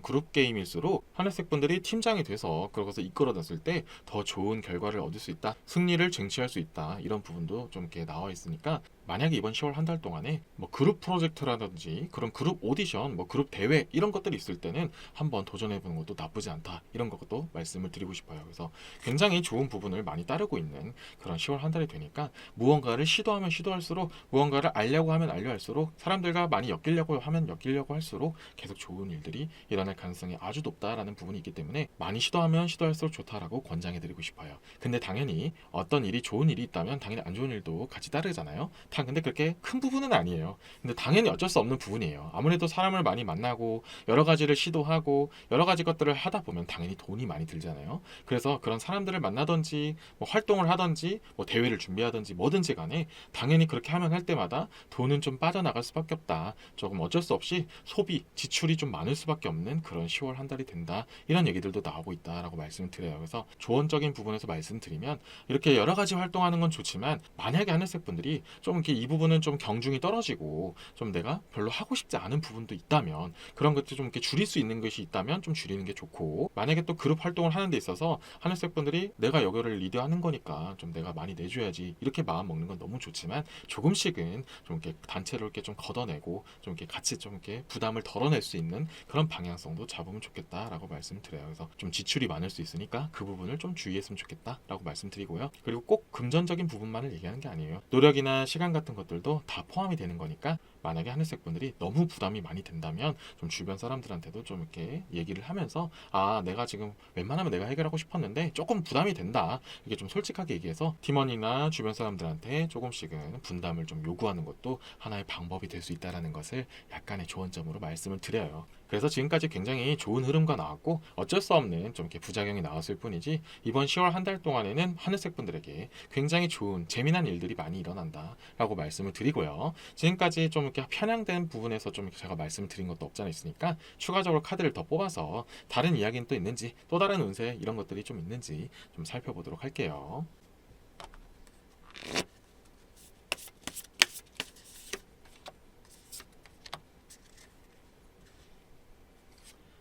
그룹 게임일수록 하늘색 분들이 팀장이 돼서 그것을 이끌어냈을 때 더 좋은 결과를 얻을 수 있다. 승리를 쟁취할 수 있다. 이런 부분도 좀 이렇게 나와 있으니까 만약에 이번 10월 한 달 동안에 뭐 그룹 프로젝트라든지 그런 그룹 오디션, 뭐 그룹 대회 이런 것들이 있을 때는 한번 도전해보는 것도 나쁘지 않다. 이런 것도 말씀을 드리고 싶어요. 그래서 굉장히 좋은 부분을 많이 따르고 있는 그런 10월 한 달이 되니까 무언가를 시도하면 시도할수록 무언가를 알려고 하면 알려할수록 사람들과 많이 엮이려고 하면 엮이려고 할수록 계속 좋은 일들이 일어날 가능성이 아주 높다라는 부분이 있기 때문에 많이 시도하면 시도할수록 좋다라고 권장해드리고 싶어요. 근데 당연히 어떤 일이 좋은 일이 있다면 당연히 안 좋은 일도 같이 따르잖아요. 근데 그렇게 큰 부분은 아니에요. 근데 당연히 어쩔 수 없는 부분이에요. 아무래도 사람을 많이 만나고 여러 가지를 시도하고 여러 가지 것들을 하다 보면 당연히 돈이 많이 들잖아요. 그래서 그런 사람들을 만나든지 뭐 활동을 하든지 뭐 대회를 준비하든지 뭐든지 간에 당연히 그렇게 하면 할 때마다 돈은 좀 빠져나갈 수밖에 없다. 조금 어쩔 수 없이 소비, 지출이 좀 많을 수밖에 없는 그런 10월 한 달이 된다. 이런 얘기들도 나오고 있다라고 말씀을 드려요. 그래서 조언적인 부분에서 말씀드리면 이렇게 여러 가지 활동하는 건 좋지만 만약에 하늘색 분들이 좀 이렇게 이 부분은 좀 경중이 떨어지고 좀 내가 별로 하고 싶지 않은 부분도 있다면 그런 것들 좀 이렇게 줄일 수 있는 것이 있다면 좀 줄이는 게 좋고 만약에 또 그룹 활동을 하는 데 있어서 하늘색 분들이 내가 여기를 리드하는 거니까 좀 내가 많이 내줘야지 이렇게 마음 먹는 건 너무 좋지만 조금씩은 좀 이렇게 단체로 이렇게 좀 걷어내고 좀 이렇게 같이 좀 이렇게 부담을 덜어낼 수 있는 그런 방향성도 잡으면 좋겠다라고 말씀드려요. 그래서 좀 지출이 많을 수 있으니까 그 부분을 좀 주의했으면 좋겠다라고 말씀드리고요. 그리고 꼭 금전적인 부분만을 얘기하는 게 아니에요. 노력이나 시간 같은 것들도 다 포함이 되는 거니까 만약에 하늘색 분들이 너무 부담이 많이 된다면 좀 주변 사람들한테도 좀 이렇게 얘기를 하면서 아 내가 지금 웬만하면 내가 해결하고 싶었는데 조금 부담이 된다 이게 좀 솔직하게 얘기해서 팀원이나 주변 사람들한테 조금씩은 분담을 좀 요구하는 것도 하나의 방법이 될 수 있다는 것을 약간의 조언점으로 말씀을 드려요. 그래서 지금까지 굉장히 좋은 흐름과 나왔고 어쩔 수 없는 좀 이렇게 부작용이 나왔을 뿐이지 이번 10월 한 달 동안에는 하늘색 분들에게 굉장히 좋은 재미난 일들이 많이 일어난다라고 말씀을 드리고요. 지금까지 좀 이렇게 편향된 부분에서 좀 제가 말씀을 드린 것도 없지 않아 있으니까 추가적으로 카드를 더 뽑아서 다른 이야기는 또 있는지 또 다른 운세 이런 것들이 좀 있는지 좀 살펴보도록 할게요.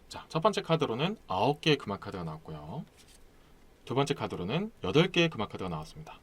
자, 첫 번째 카드로는 9개의 금화 카드가 나왔고요. 두 번째 카드로는 8개의 금화 카드가 나왔습니다.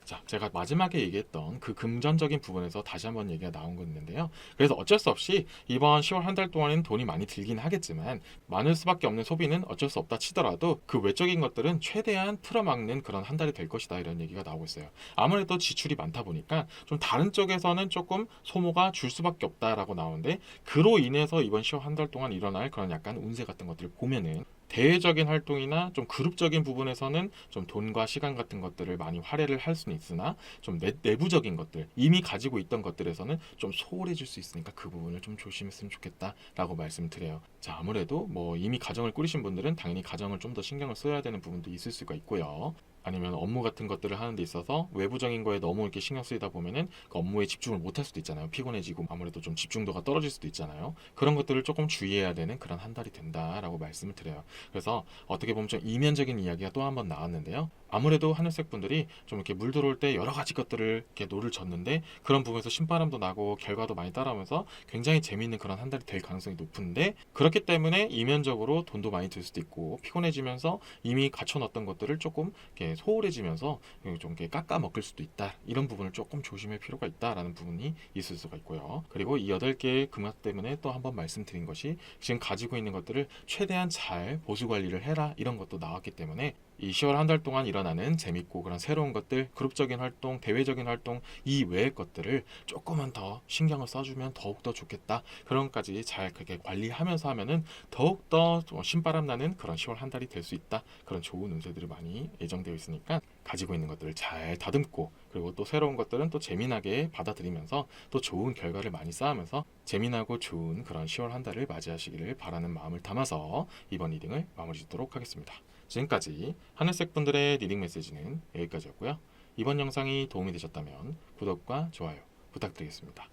자, 제가 마지막에 얘기했던 그 금전적인 부분에서 다시 한번 얘기가 나온 거 있는데요. 그래서 어쩔 수 없이 이번 10월 한 달 동안은 돈이 많이 들긴 하겠지만 많을 수밖에 없는 소비는 어쩔 수 없다 치더라도 그 외적인 것들은 최대한 틀어막는 그런 한 달이 될 것이다 이런 얘기가 나오고 있어요. 아무래도 지출이 많다 보니까 좀 다른 쪽에서는 조금 소모가 줄 수밖에 없다라고 나오는데 그로 인해서 이번 10월 한 달 동안 일어날 그런 약간 운세 같은 것들을 보면은 대외적인 활동이나 좀 그룹적인 부분에서는 좀 돈과 시간 같은 것들을 많이 할애를 할 수는 있으나 좀 내부적인 것들 이미 가지고 있던 것들에서는 좀 소홀해질 수 있으니까 그 부분을 좀 조심했으면 좋겠다라고 말씀드려요. 자, 아무래도 뭐 이미 가정을 꾸리신 분들은 당연히 가정을 좀 더 신경을 써야 되는 부분도 있을 수가 있고요. 아니면 업무 같은 것들을 하는 데 있어서 외부적인 거에 너무 이렇게 신경 쓰이다 보면은 그 업무에 집중을 못 할 수도 있잖아요. 피곤해지고 아무래도 좀 집중도가 떨어질 수도 있잖아요. 그런 것들을 조금 주의해야 되는 그런 한 달이 된다라고 말씀을 드려요. 그래서 어떻게 보면 좀 이면적인 이야기가 또 한 번 나왔는데요. 아무래도 하늘색 분들이 좀 이렇게 물 들어올 때 여러 가지 것들을 이렇게 노를 젓는데 그런 부분에서 신바람도 나고 결과도 많이 따라오면서 굉장히 재미있는 그런 한 달이 될 가능성이 높은데 그렇기 때문에 이면적으로 돈도 많이 들 수도 있고 피곤해지면서 이미 갖춰놨던 것들을 조금 이렇게 소홀해지면서 좀 이렇게 깎아 먹을 수도 있다. 이런 부분을 조금 조심할 필요가 있다라는 부분이 있을 수가 있고요. 그리고 이 8개의 금액 때문에 또 한 번 말씀드린 것이 지금 가지고 있는 것들을 최대한 잘 보수 관리를 해라 이런 것도 나왔기 때문에 이 10월 한 달 동안 일어나는 재밌고 그런 새로운 것들, 그룹적인 활동, 대외적인 활동 이 외의 것들을 조금만 더 신경을 써주면 더욱더 좋겠다. 그런 것까지 잘 그렇게 관리하면서 하면은 더욱더 신바람 나는 그런 10월 한 달이 될 수 있다. 그런 좋은 운세들이 많이 예정되어 있으니까 가지고 있는 것들을 잘 다듬고 그리고 또 새로운 것들은 또 재미나게 받아들이면서 또 좋은 결과를 많이 쌓으면서 재미나고 좋은 그런 10월 한 달을 맞이하시기를 바라는 마음을 담아서 이번 리딩을 마무리 짓도록 하겠습니다. 지금까지 하늘색 분들의 리딩 메시지는 여기까지였고요. 이번 영상이 도움이 되셨다면 구독과 좋아요 부탁드리겠습니다.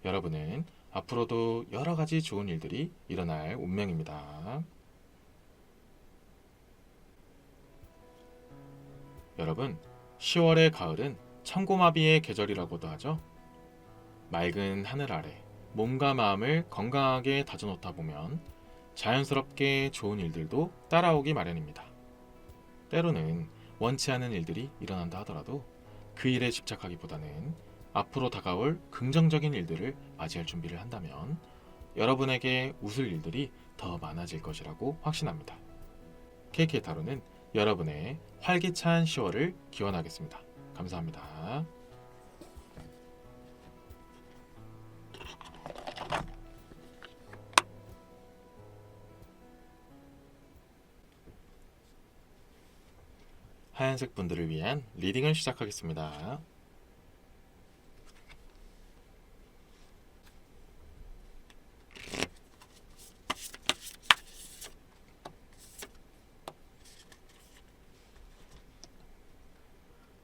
여러분은 앞으로도 여러 가지 좋은 일들이 일어날 운명입니다. 여러분, 10월의 가을은 천고마비의 계절이라고도 하죠. 맑은 하늘 아래 몸과 마음을 건강하게 다져놓다 보면 자연스럽게 좋은 일들도 따라오기 마련입니다. 때로는 원치 않은 일들이 일어난다 하더라도 그 일에 집착하기보다는 앞으로 다가올 긍정적인 일들을 맞이할 준비를 한다면 여러분에게 웃을 일들이 더 많아질 것이라고 확신합니다. KK타로는 여러분의 활기찬 10월을 기원하겠습니다. 감사합니다. 하얀색 분들을 위한 리딩을 시작하겠습니다.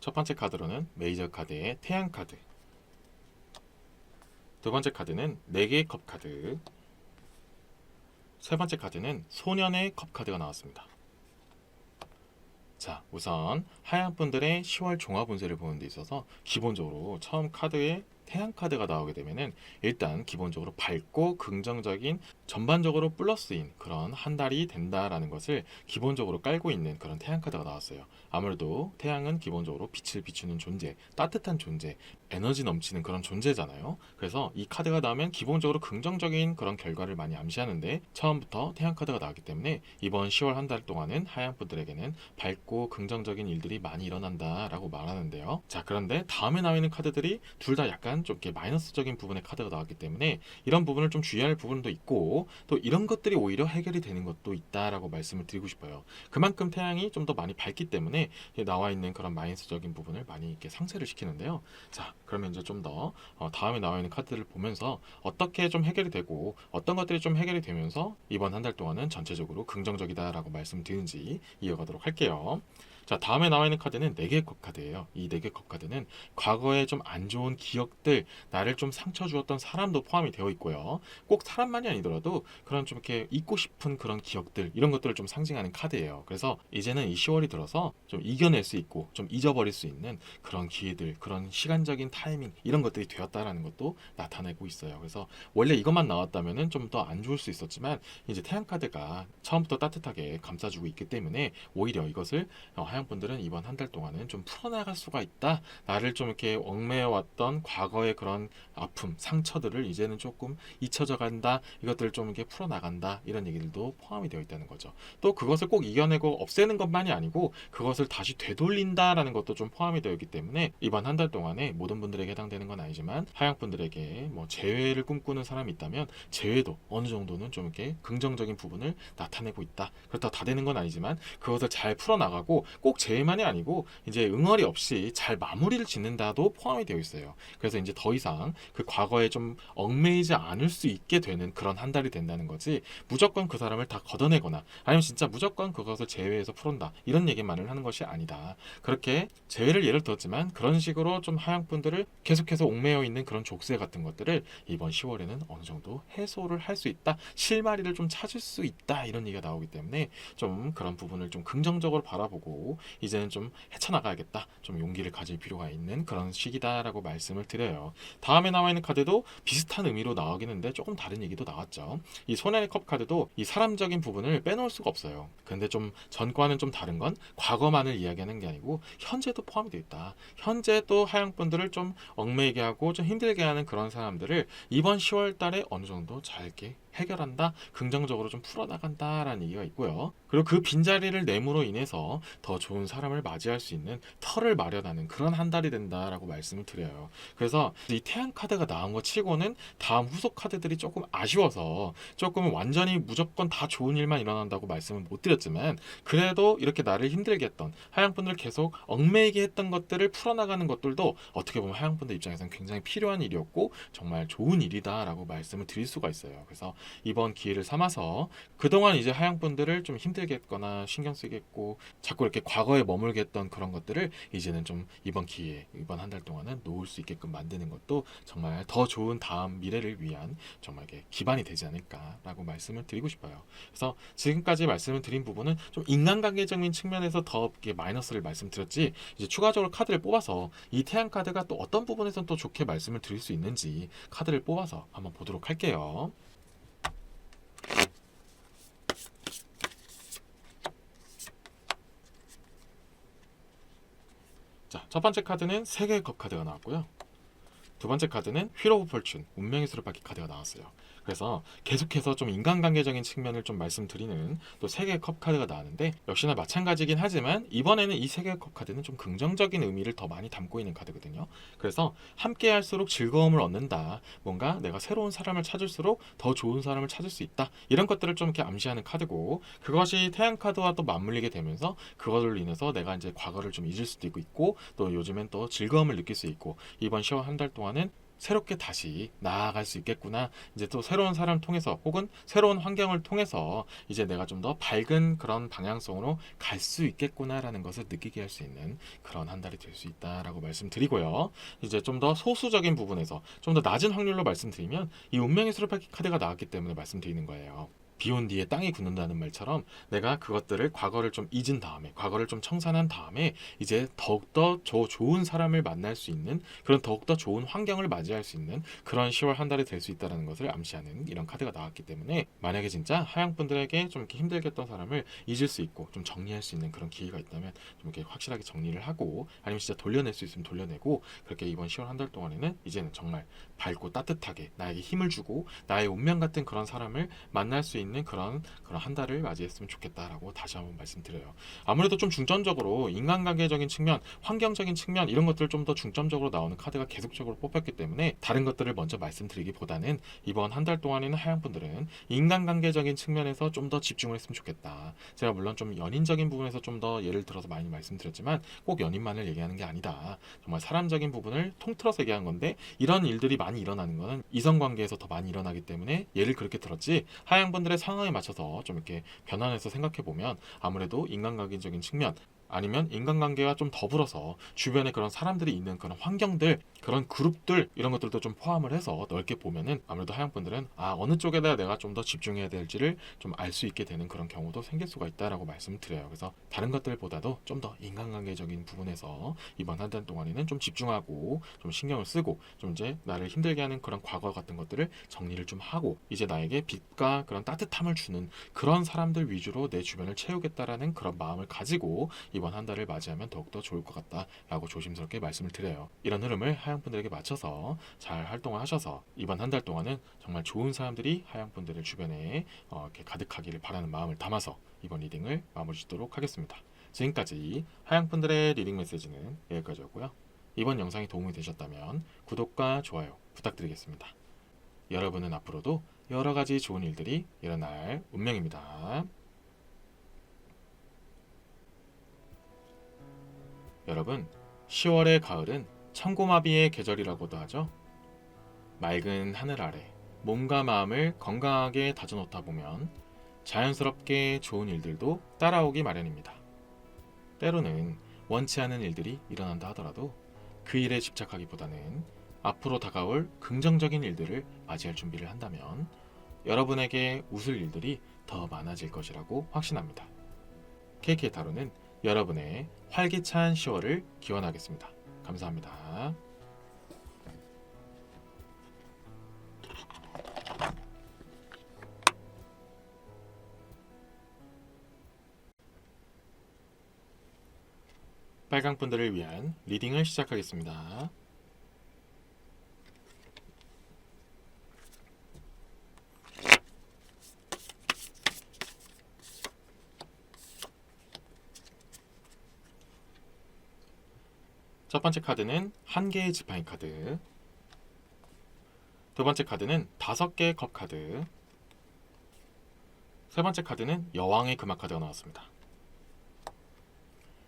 첫 번째 카드로는 메이저 카드의 태양 카드, 두 번째 카드는 4개의 컵 카드, 세 번째 카드는 소년의 컵 카드가 나왔습니다. 자, 우선 하얀 분들의 10월 종합 운세를 보는 데 있어서 기본적으로 처음 카드의 태양 카드가 나오게 되면은 일단 기본적으로 밝고 긍정적인 전반적으로 플러스인 그런 한 달이 된다라는 것을 기본적으로 깔고 있는 그런 태양 카드가 나왔어요. 아무래도 태양은 기본적으로 빛을 비추는 존재, 따뜻한 존재, 에너지 넘치는 그런 존재잖아요. 그래서 이 카드가 나오면 기본적으로 긍정적인 그런 결과를 많이 암시하는데 처음부터 태양 카드가 나왔기 때문에 이번 10월 한 달 동안은 하양분들에게는 밝고 긍정적인 일들이 많이 일어난다라고 말하는데요. 자, 그런데 다음에 나와 있는 카드들이 둘 다 약간 좀 이렇게 마이너스적인 부분의 카드가 나왔기 때문에 이런 부분을 좀 주의할 부분도 있고 또 이런 것들이 오히려 해결이 되는 것도 있다라고 말씀을 드리고 싶어요. 그만큼 태양이 좀 더 많이 밝기 때문에 나와 있는 그런 마이너스적인 부분을 많이 이렇게 상쇄를 시키는데요. 자, 그러면 이제 좀 더 다음에 나와 있는 카드를 보면서 어떻게 좀 해결이 되고 어떤 것들이 좀 해결이 되면서 이번 한 달 동안은 전체적으로 긍정적이다라고 말씀드리는지 이어가도록 할게요. 자, 다음에 나와 있는 카드는 4개의 컵 카드예요. 이 4개의 컵 카드는 과거에 좀 안 좋은 기억들, 나를 좀 상처 주었던 사람도 포함이 되어 있고요. 꼭 사람만이 아니더라도 그런 좀 이렇게 잊고 싶은 그런 기억들, 이런 것들을 좀 상징하는 카드예요. 그래서 이제는 이 10월이 들어서 좀 이겨낼 수 있고 좀 잊어버릴 수 있는 그런 기회들, 그런 시간적인 타이밍, 이런 것들이 되었다라는 것도 나타내고 있어요. 그래서 원래 이것만 나왔다면은 좀 더 안 좋을 수 있었지만 이제 태양 카드가 처음부터 따뜻하게 감싸주고 있기 때문에 오히려 이것을 하양분들은 이번 한 달 동안은 좀 풀어나갈 수가 있다. 나를 좀 이렇게 얽매여왔던 과거의 그런 아픔, 상처들을 이제는 조금 잊혀져 간다. 이것들을 좀 이렇게 풀어나간다. 이런 얘기들도 포함이 되어 있다는 거죠. 또 그것을 꼭 이겨내고 없애는 것만이 아니고 그것을 다시 되돌린다라는 것도 좀 포함이 되어 있기 때문에 이번 한 달 동안에 모든 분들에게 해당되는 건 아니지만 하양분들에게 뭐 재회를 꿈꾸는 사람이 있다면 재회도 어느 정도는 좀 이렇게 긍정적인 부분을 나타내고 있다. 그렇다고 다 되는 건 아니지만 그것을 잘 풀어나가고 꼭 재해만이 아니고 이제 응어리 없이 잘 마무리를 짓는다도 포함이 되어 있어요. 그래서 이제 더 이상 그 과거에 좀 얽매이지 않을 수 있게 되는 그런 한 달이 된다는 거지 무조건 그 사람을 다 걷어내거나 아니면 진짜 무조건 그것을 제외해서 풀은다 이런 얘기만을 하는 것이 아니다. 그렇게 제외를 예를 들었지만 그런 식으로 좀 하양분들을 계속해서 옥매여 있는 그런 족쇄 같은 것들을 이번 10월에는 어느 정도 해소를 할 수 있다. 실마리를 좀 찾을 수 있다. 이런 얘기가 나오기 때문에 좀 그런 부분을 좀 긍정적으로 바라보고 이제는 좀 헤쳐나가야겠다. 좀 용기를 가질 필요가 있는 그런 시기다라고 말씀을 드려요. 다음에 나와 있는 카드도 비슷한 의미로 나오긴 했는데 조금 다른 얘기도 나왔죠. 이 소년의 컵 카드도 이 사람적인 부분을 빼놓을 수가 없어요. 근데 좀 전과는 좀 다른 건 과거만을 이야기하는 게 아니고 현재도 포함이 되어 있다. 현재 또 하양분들을 좀 얽매이게 하고 좀 힘들게 하는 그런 사람들을 이번 10월 달에 어느 정도 잘 이렇게 해결한다, 긍정적으로 좀 풀어나간다라는 얘기가 있고요. 그리고 그 빈자리를 내므로 인해서 더 좋은 사람을 맞이할 수 있는 터를 마련하는 그런 한 달이 된다라고 말씀을 드려요. 그래서 이 태양 카드가 나온 것 치고는 다음 후속 카드들이 조금 아쉬워서 조금은 완전히 무조건 다 좋은 일만 일어난다고 말씀을 못 드렸지만 그래도 이렇게 나를 힘들게 했던 하양분들 계속 얽매이게 했던 것들을 풀어나가는 것들도 어떻게 보면 하양분들 입장에서는 굉장히 필요한 일이었고 정말 좋은 일이다라고 말씀을 드릴 수가 있어요. 그래서 이번 기회를 삼아서 그동안 이제 하양분들을 좀 힘들게 했거나 신경 쓰게 했고 자꾸 이렇게 과거에 머물게 했던 그런 것들을 이제는 좀 이번 기회에 이번 한 달 동안은 놓을 수 있게끔 만드는 것도 정말 더 좋은 다음 미래를 위한 정말 기반이 되지 않을까라고 말씀을 드리고 싶어요. 그래서 지금까지 말씀을 드린 부분은 좀 인간관계적인 측면에서 더 마이너스를 말씀드렸지 이제 추가적으로 카드를 뽑아서 이 태양 카드가 또 어떤 부분에서는 또 좋게 말씀을 드릴 수 있는지 카드를 뽑아서 한번 보도록 할게요. 자, 첫 번째 카드는 3개의 컵 카드가 나왔고요. 두 번째 카드는 휠 오브 폴춘, 운명의 수레바퀴 카드가 나왔어요. 그래서 계속해서 좀 인간관계적인 측면을 좀 말씀드리는 또 3개의 컵 카드가 나왔는데 역시나 마찬가지긴 하지만 이번에는 이 3개의 컵 카드는 좀 긍정적인 의미를 더 많이 담고 있는 카드거든요. 그래서 함께 할수록 즐거움을 얻는다. 뭔가 내가 새로운 사람을 찾을수록 더 좋은 사람을 찾을 수 있다. 이런 것들을 좀 이렇게 암시하는 카드고 그것이 태양 카드와 또 맞물리게 되면서 그것으로 인해서 내가 이제 과거를 좀 잊을 수도 있고 또 요즘엔 또 즐거움을 느낄 수 있고 이번 10월 한 달 동안은 새롭게 다시 나아갈 수 있겠구나. 이제 또 새로운 사람을 통해서 혹은 새로운 환경을 통해서 이제 내가 좀 더 밝은 그런 방향성으로 갈 수 있겠구나라는 것을 느끼게 할 수 있는 그런 한 달이 될 수 있다라고 말씀드리고요. 이제 좀 더 소수적인 부분에서 좀 더 낮은 확률로 말씀드리면 이 운명의 수레바퀴 카드가 나왔기 때문에 말씀드리는 거예요. 비온 뒤에 땅이 굳는다는 말처럼 내가 그것들을 과거를 좀 잊은 다음에 과거를 좀 청산한 다음에 이제 더욱더 좋은 사람을 만날 수 있는 그런 더욱더 좋은 환경을 맞이할 수 있는 그런 10월 한 달이 될 수 있다는 것을 암시하는 이런 카드가 나왔기 때문에 만약에 진짜 하양분들에게 좀 이렇게 힘들게 했던 사람을 잊을 수 있고 좀 정리할 수 있는 그런 기회가 있다면 좀 이렇게 확실하게 정리를 하고 아니면 진짜 돌려낼 수 있으면 돌려내고 그렇게 이번 10월 한 달 동안에는 이제는 정말 밝고 따뜻하게 나에게 힘을 주고 나의 운명 같은 그런 사람을 만날 수 있는 그런 한 달을 맞이했으면 좋겠다라고 다시 한번 말씀드려요. 아무래도 좀 중점적으로 인간관계적인 측면, 환경적인 측면 이런 것들 좀 더 중점적으로 나오는 카드가 계속적으로 뽑혔기 때문에 다른 것들을 먼저 말씀드리기보다는 이번 한 달 동안에는 하양분들은 인간관계적인 측면에서 좀 더 집중을 했으면 좋겠다. 제가 물론 좀 연인적인 부분에서 좀 더 예를 들어서 많이 말씀드렸지만 꼭 연인만을 얘기하는 게 아니다. 정말 사람적인 부분을 통틀어서 얘기한 건데 이런 일들이 많이 일어나는 거는 이성관계에서 더 많이 일어나기 때문에 예를 그렇게 들었지 하양분들의 상황에 맞춰서 좀 이렇게 변환해서 생각해 보면 아무래도 인간관계적인 측면 아니면 인간관계와 좀 더불어서 주변에 그런 사람들이 있는 그런 환경들 그런 그룹들 이런 것들도 좀 포함을 해서 넓게 보면은 아무래도 하양분들은 어느 쪽에다 내가 좀 더 집중해야 될지를 좀 알 수 있게 되는 그런 경우도 생길 수가 있다라고 말씀드려요. 그래서 다른 것들보다도 좀 더 인간관계적인 부분에서 이번 한 달 동안에는 좀 집중하고 좀 신경을 쓰고 좀 이제 나를 힘들게 하는 그런 과거 같은 것들을 정리를 좀 하고 이제 나에게 빛과 그런 따뜻함을 주는 그런 사람들 위주로 내 주변을 채우겠다라는 그런 마음을 가지고 이번 한 달을 맞이하면 더욱더 좋을 것 같다라고 조심스럽게 말씀을 드려요. 이런 흐름을 하양분들에게 맞춰서 잘 활동을 하셔서 이번 한 달 동안은 정말 좋은 사람들이 하양분들의 주변에 이렇게 가득하기를 바라는 마음을 담아서 이번 리딩을 마무리 짓도록 하겠습니다. 지금까지 하양분들의 리딩 메시지는 여기까지였고요. 이번 영상이 도움이 되셨다면 구독과 좋아요 부탁드리겠습니다. 여러분은 앞으로도 여러 가지 좋은 일들이 일어날 운명입니다. 여러분, 10월의 가을은 천고마비의 계절이라고도 하죠. 맑은 하늘 아래 몸과 마음을 건강하게 다져놓다 보면 자연스럽게 좋은 일들도 따라오기 마련입니다. 때로는 원치 않은 일들이 일어난다 하더라도 그 일에 집착하기보다는 앞으로 다가올 긍정적인 일들을 맞이할 준비를 한다면 여러분에게 웃을 일들이 더 많아질 것이라고 확신합니다. KK타로는 여러분의 활기찬 10월을 기원하겠습니다. 감사합니다. 빨강분들을 위한 리딩을 시작하겠습니다. 첫 번째 카드는 한 개의 지팡이 카드, 두 번째 카드는 5개의 컵 카드, 세 번째 카드는 여왕의 금화 카드가 나왔습니다.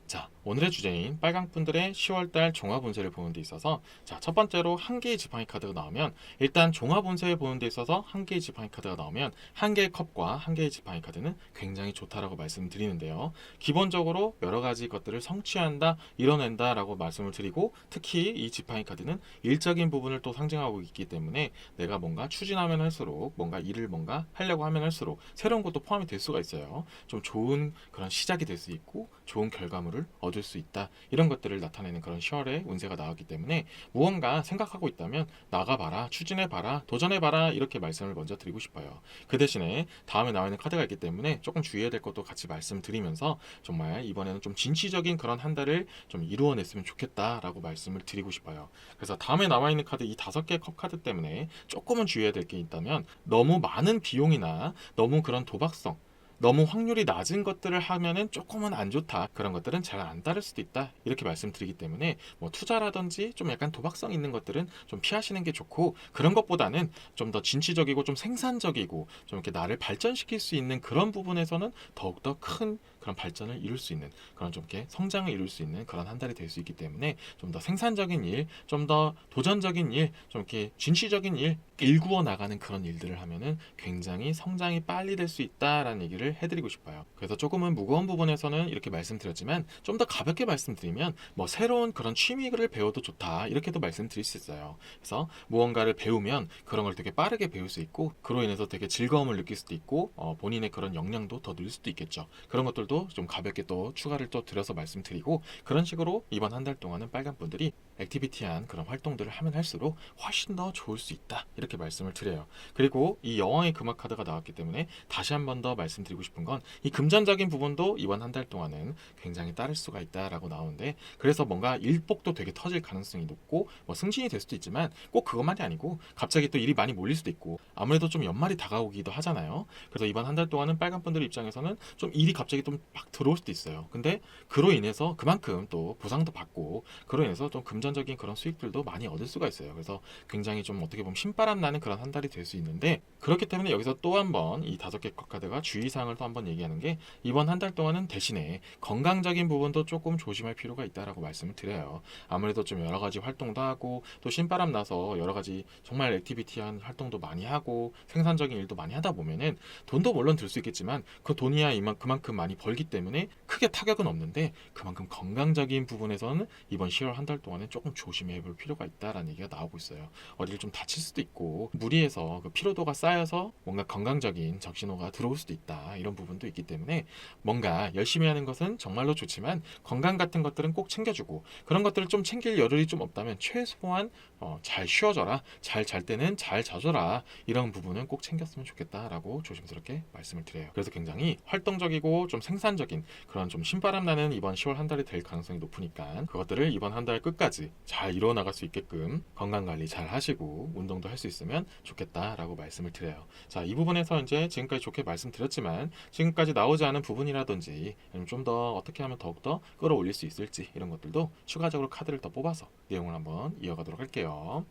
자, 오늘의 주제인 빨강분들의 10월달 종합 운세를 보는 데 있어서 첫 번째로 한 개의 지팡이 카드가 나오면 일단 종합 운세를 보는 데 있어서 한 개의 지팡이 카드가 나오면 한 개의 컵과 한 개의 지팡이 카드는 굉장히 좋다라고 말씀드리는데요. 기본적으로 여러 가지 것들을 성취한다, 이뤄낸다 라고 말씀을 드리고 특히 이 지팡이 카드는 일적인 부분을 또 상징하고 있기 때문에 내가 뭔가 추진하면 할수록 뭔가 일을 뭔가 하려고 하면 할수록 새로운 것도 포함이 될 수가 있어요. 좀 좋은 그런 시작이 될 수 있고 좋은 결과물을 얻을 수 있다. 이런 것들을 나타내는 그런 10월의 운세가 나왔기 때문에 무언가 생각하고 있다면 나가봐라, 추진해봐라, 도전해봐라 이렇게 말씀을 먼저 드리고 싶어요. 그 대신에 다음에 나와 있는 카드가 있기 때문에 조금 주의해야 될 것도 같이 말씀드리면서 정말 이번에는 좀 진취적인 그런 한 달을 좀 이루어냈으면 좋겠다라고 말씀을 드리고 싶어요. 그래서 다음에 나와 있는 카드 이 5개의 컵 카드 때문에 조금은 주의해야 될 게 있다면 너무 많은 비용이나 너무 그런 도박성 너무 확률이 낮은 것들을 하면은 조금은 안 좋다. 그런 것들은 잘 안 따를 수도 있다. 이렇게 말씀드리기 때문에 뭐 투자라든지 좀 약간 도박성 있는 것들은 좀 피하시는 게 좋고 그런 것보다는 좀 더 진취적이고 좀 생산적이고 좀 이렇게 나를 발전시킬 수 있는 그런 부분에서는 더욱더 큰 그런 발전을 이룰 수 있는 그런 좀 이렇게 성장을 이룰 수 있는 그런 한 달이 될 수 있기 때문에 좀 더 생산적인 일, 좀 더 도전적인 일, 좀 이렇게 진취적인 일, 일구어 나가는 그런 일들을 하면은 굉장히 성장이 빨리 될 수 있다라는 얘기를 해드리고 싶어요. 그래서 조금은 무거운 부분에서는 이렇게 말씀드렸지만 좀 더 가볍게 말씀드리면 뭐 새로운 그런 취미를 배워도 좋다 이렇게도 말씀드릴 수 있어요. 그래서 무언가를 배우면 그런 걸 되게 빠르게 배울 수 있고 그로 인해서 되게 즐거움을 느낄 수도 있고 본인의 그런 역량도 더 늘 수도 있겠죠. 그런 것들도 좀 가볍게 또 추가를 또 드려서 말씀드리고 그런 식으로 이번 한 달 동안은 빨간 분들이 액티비티한 그런 활동들을 하면 할수록 훨씬 더 좋을 수 있다 이렇게 말씀을 드려요. 그리고 이 여왕의 금화 카드가 나왔기 때문에 다시 한 번 더 말씀드리고 싶은 건 이 금전적인 부분도 이번 한 달 동안은 굉장히 따를 수가 있다라고 나오는데 그래서 뭔가 일복도 되게 터질 가능성이 높고 뭐 승진이 될 수도 있지만 꼭 그것만이 아니고 갑자기 또 일이 많이 몰릴 수도 있고 아무래도 좀 연말이 다가오기도 하잖아요. 그래서 이번 한 달 동안은 빨간 분들 입장에서는 좀 일이 갑자기 좀 막 들어올 수도 있어요. 근데 그로 인해서 그만큼 또 보상도 받고 그로 인해서 좀 금전적인 그런 수익들도 많이 얻을 수가 있어요. 그래서 굉장히 좀 어떻게 보면 신바람 나는 그런 한 달이 될 수 있는데 그렇기 때문에 여기서 또 한 번 이 5개 카드가 주의사항을 또 한 번 얘기하는 게 이번 한 달 동안은 대신에 건강적인 부분도 조금 조심할 필요가 있다라고 말씀을 드려요. 아무래도 좀 여러 가지 활동도 하고 또 신바람 나서 여러 가지 정말 액티비티한 활동도 많이 하고 생산적인 일도 많이 하다 보면은 돈도 물론 들 수 있겠지만 그 돈이야 그만큼 많이 벌기 때문에 크게 타격은 없는데 그만큼 건강적인 부분에서는 이번 10월 한 달 동안은 조금 조심해 볼 필요가 있다라는 얘기가 나오고 있어요. 어디를 좀 다칠 수도 있고 무리해서 그 피로도가 쌓여서 뭔가 건강적인 적신호가 들어올 수도 있다 이런 부분도 있기 때문에 뭔가 열심히 하는 것은 정말로 좋지만 건강 같은 것들은 꼭 챙겨주고 그런 것들을 좀 챙길 여력이 좀 없다면 최소한 잘 쉬어줘라 잘 잘 때는 잘 자줘라 이런 부분은 꼭 챙겼으면 좋겠다라고 조심스럽게 말씀을 드려요. 그래서 굉장히 활동적이고 좀 생산적인 그런 좀 신바람 나는 이번 10월 한 달이 될 가능성이 높으니까 그것들을 이번 한 달 끝까지 잘 이루어 나갈 수 있게끔 건강관리 잘 하시고 운동도 할 수 있으면 좋겠다라고 말씀을 드려요. 자, 이 부분에서 이제 지금까지 좋게 말씀드렸지만 지금까지 나오지 않은 부분이라든지 좀 더 어떻게 하면 더욱더 끌어올릴 수 있을지 이런 것들도 추가적으로 카드를 더 뽑아서 내용을 한번 이어가도록 할게요.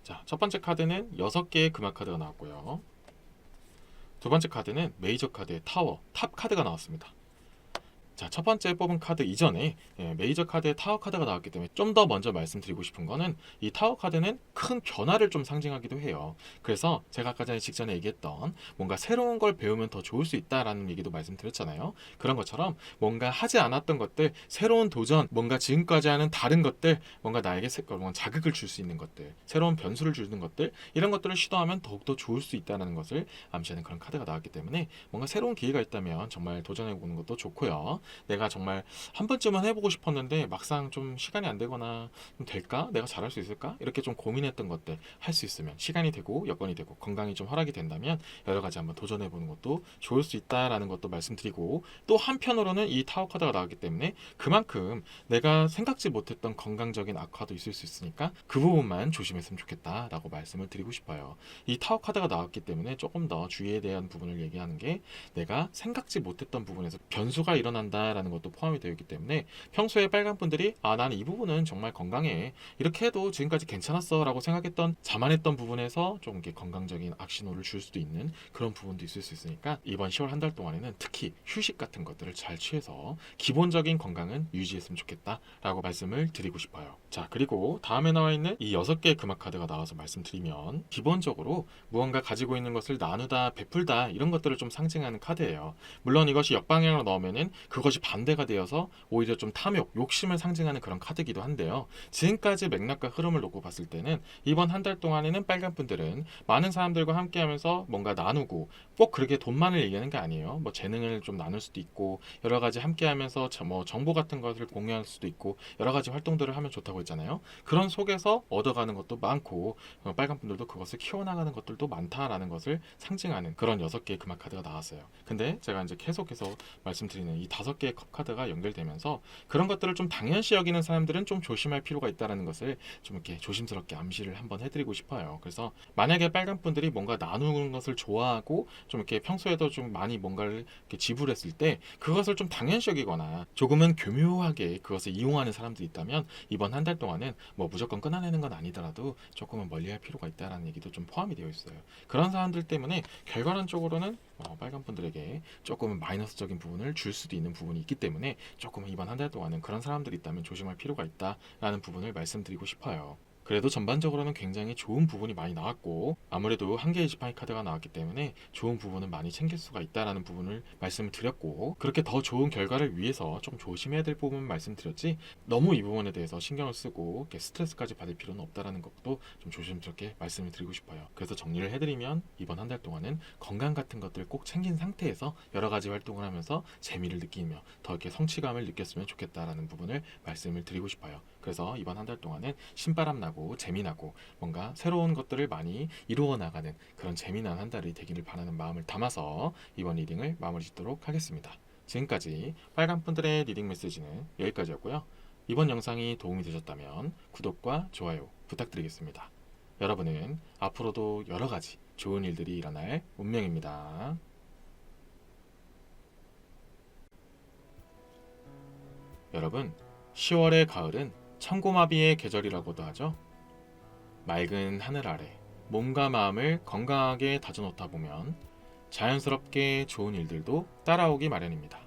자, 첫 번째 카드는 6개의 금화 카드가 나왔고요. 두 번째 카드는 메이저 카드의 타워, 탑 카드가 나왔습니다. 자, 첫 번째 뽑은 카드 이전에 메이저 카드의 타워 카드가 나왔기 때문에 좀 더 먼저 말씀드리고 싶은 거는 이 타워 카드는 큰 변화를 좀 상징하기도 해요. 그래서 제가 아까 전에 직전에 얘기했던 뭔가 새로운 걸 배우면 더 좋을 수 있다라는 얘기도 말씀드렸잖아요. 그런 것처럼 뭔가 하지 않았던 것들, 새로운 도전, 뭔가 지금까지 하는 다른 것들, 뭔가 나에게 뭔가 자극을 줄 수 있는 것들, 새로운 변수를 주는 것들, 이런 것들을 시도하면 더욱더 좋을 수 있다는 것을 암시하는 그런 카드가 나왔기 때문에 뭔가 새로운 기회가 있다면 정말 도전해보는 것도 좋고요. 내가 정말 한 번쯤은 해보고 싶었는데 막상 좀 시간이 안 되거나 좀 될까? 내가 잘할 수 있을까? 이렇게 좀 고민했던 것들 할 수 있으면 시간이 되고 여건이 되고 건강이 좀 허락이 된다면 여러 가지 한번 도전해보는 것도 좋을 수 있다라는 것도 말씀드리고 또 한편으로는 이 타워 카드가 나왔기 때문에 그만큼 내가 생각지 못했던 건강적인 악화도 있을 수 있으니까 그 부분만 조심했으면 좋겠다라고 말씀을 드리고 싶어요. 이 타워 카드가 나왔기 때문에 조금 더 주의에 대한 부분을 얘기하는 게 내가 생각지 못했던 부분에서 변수가 일어난다라는 것도 포함이 되어 있기 때문에 평소에 빨간 분들이 나는 이 부분은 정말 건강해 이렇게 해도 지금까지 괜찮았어 라고 생각했던 자만했던 부분에서 좀 이렇게 건강적인 악신호를 줄 수도 있는 그런 부분도 있을 수 있으니까 이번 10월 한 달 동안에는 특히 휴식 같은 것들을 잘 취해서 기본적인 건강은 유지했으면 좋겠다라고 말씀을 드리고 싶어요. 자, 그리고 다음에 나와 있는 이 6개의 금화 카드가 나와서 말씀드리면 기본적으로 무언가 가지고 있는 것을 나누다 베풀다 이런 것들을 좀 상징하는 카드예요. 물론 이것이 역방향으로 나오면은 그것이 반대가 되어서 오히려 좀 탐욕, 욕심을 상징하는 그런 카드이기도 한데요. 지금까지 맥락과 흐름을 놓고 봤을 때는 이번 한 달 동안에는 빨간 분들은 많은 사람들과 함께하면서 뭔가 나누고 꼭 그렇게 돈만을 얘기하는 게 아니에요. 뭐 재능을 좀 나눌 수도 있고 여러 가지 함께하면서 뭐 정보 같은 것을 공유할 수도 있고 여러 가지 활동들을 하면 좋다고 했잖아요. 그런 속에서 얻어가는 것도 많고 빨간 분들도 그것을 키워나가는 것들도 많다라는 것을 상징하는 그런 6개의 금화 카드가 나왔어요. 근데 제가 이제 계속해서 말씀드리는 이 6개의 컵 카드가 연결되면서 그런 것들을 좀 당연시 여기는 사람들은 좀 조심할 필요가 있다는 것을 좀 이렇게 조심스럽게 암시를 한번 해드리고 싶어요. 그래서 만약에 빨간 분들이 뭔가 나누는 것을 좋아하고 좀 이렇게 평소에도 좀 많이 뭔가를 이렇게 지불했을 때 그것을 좀 당연시 여기거나 조금은 교묘하게 그것을 이용하는 사람들이 있다면 이번 한 달 동안은 뭐 무조건 끊어내는 건 아니더라도 조금은 멀리할 필요가 있다라는 얘기도 좀 포함이 되어 있어요. 그런 사람들 때문에 결과론적으로는 빨간 분들에게 조금은 마이너스적인 부분을 줄 수도 있는 부분이 있기 때문에 조금은 이번 한 달 동안은 그런 사람들이 있다면 조심할 필요가 있다라는 부분을 말씀드리고 싶어요. 그래도 전반적으로는 굉장히 좋은 부분이 많이 나왔고 아무래도 한 개의 지팡이 카드가 나왔기 때문에 좋은 부분은 많이 챙길 수가 있다라는 부분을 말씀을 드렸고 그렇게 더 좋은 결과를 위해서 좀 조심해야 될 부분 말씀드렸지 너무 이 부분에 대해서 신경을 쓰고 이렇게 스트레스까지 받을 필요는 없다라는 것도 좀 조심스럽게 말씀을 드리고 싶어요. 그래서 정리를 해드리면 이번 한 달 동안은 건강 같은 것들 꼭 챙긴 상태에서 여러 가지 활동을 하면서 재미를 느끼며 더 이렇게 성취감을 느꼈으면 좋겠다라는 부분을 말씀을 드리고 싶어요. 그래서 이번 한 달 동안은 신바람 나고 재미나고 뭔가 새로운 것들을 많이 이루어 나가는 그런 재미난 한 달이 되기를 바라는 마음을 담아서 이번 리딩을 마무리 짓도록 하겠습니다. 지금까지 빨간 분들의 리딩 메시지는 여기까지였고요. 이번 영상이 도움이 되셨다면 구독과 좋아요 부탁드리겠습니다. 여러분은 앞으로도 여러 가지 좋은 일들이 일어날 운명입니다. 여러분, 10월의 가을은 천고마비의 계절이라고도 하죠. 맑은 하늘 아래 몸과 마음을 건강하게 다져놓다 보면 자연스럽게 좋은 일들도 따라오기 마련입니다.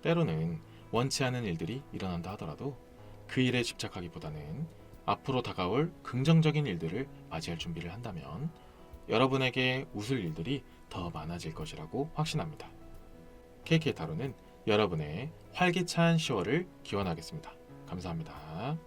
때로는 원치 않은 일들이 일어난다 하더라도 그 일에 집착하기보다는 앞으로 다가올 긍정적인 일들을 맞이할 준비를 한다면 여러분에게 웃을 일들이 더 많아질 것이라고 확신합니다. KK 타로는 여러분의 활기찬 10월을 기원하겠습니다. 감사합니다.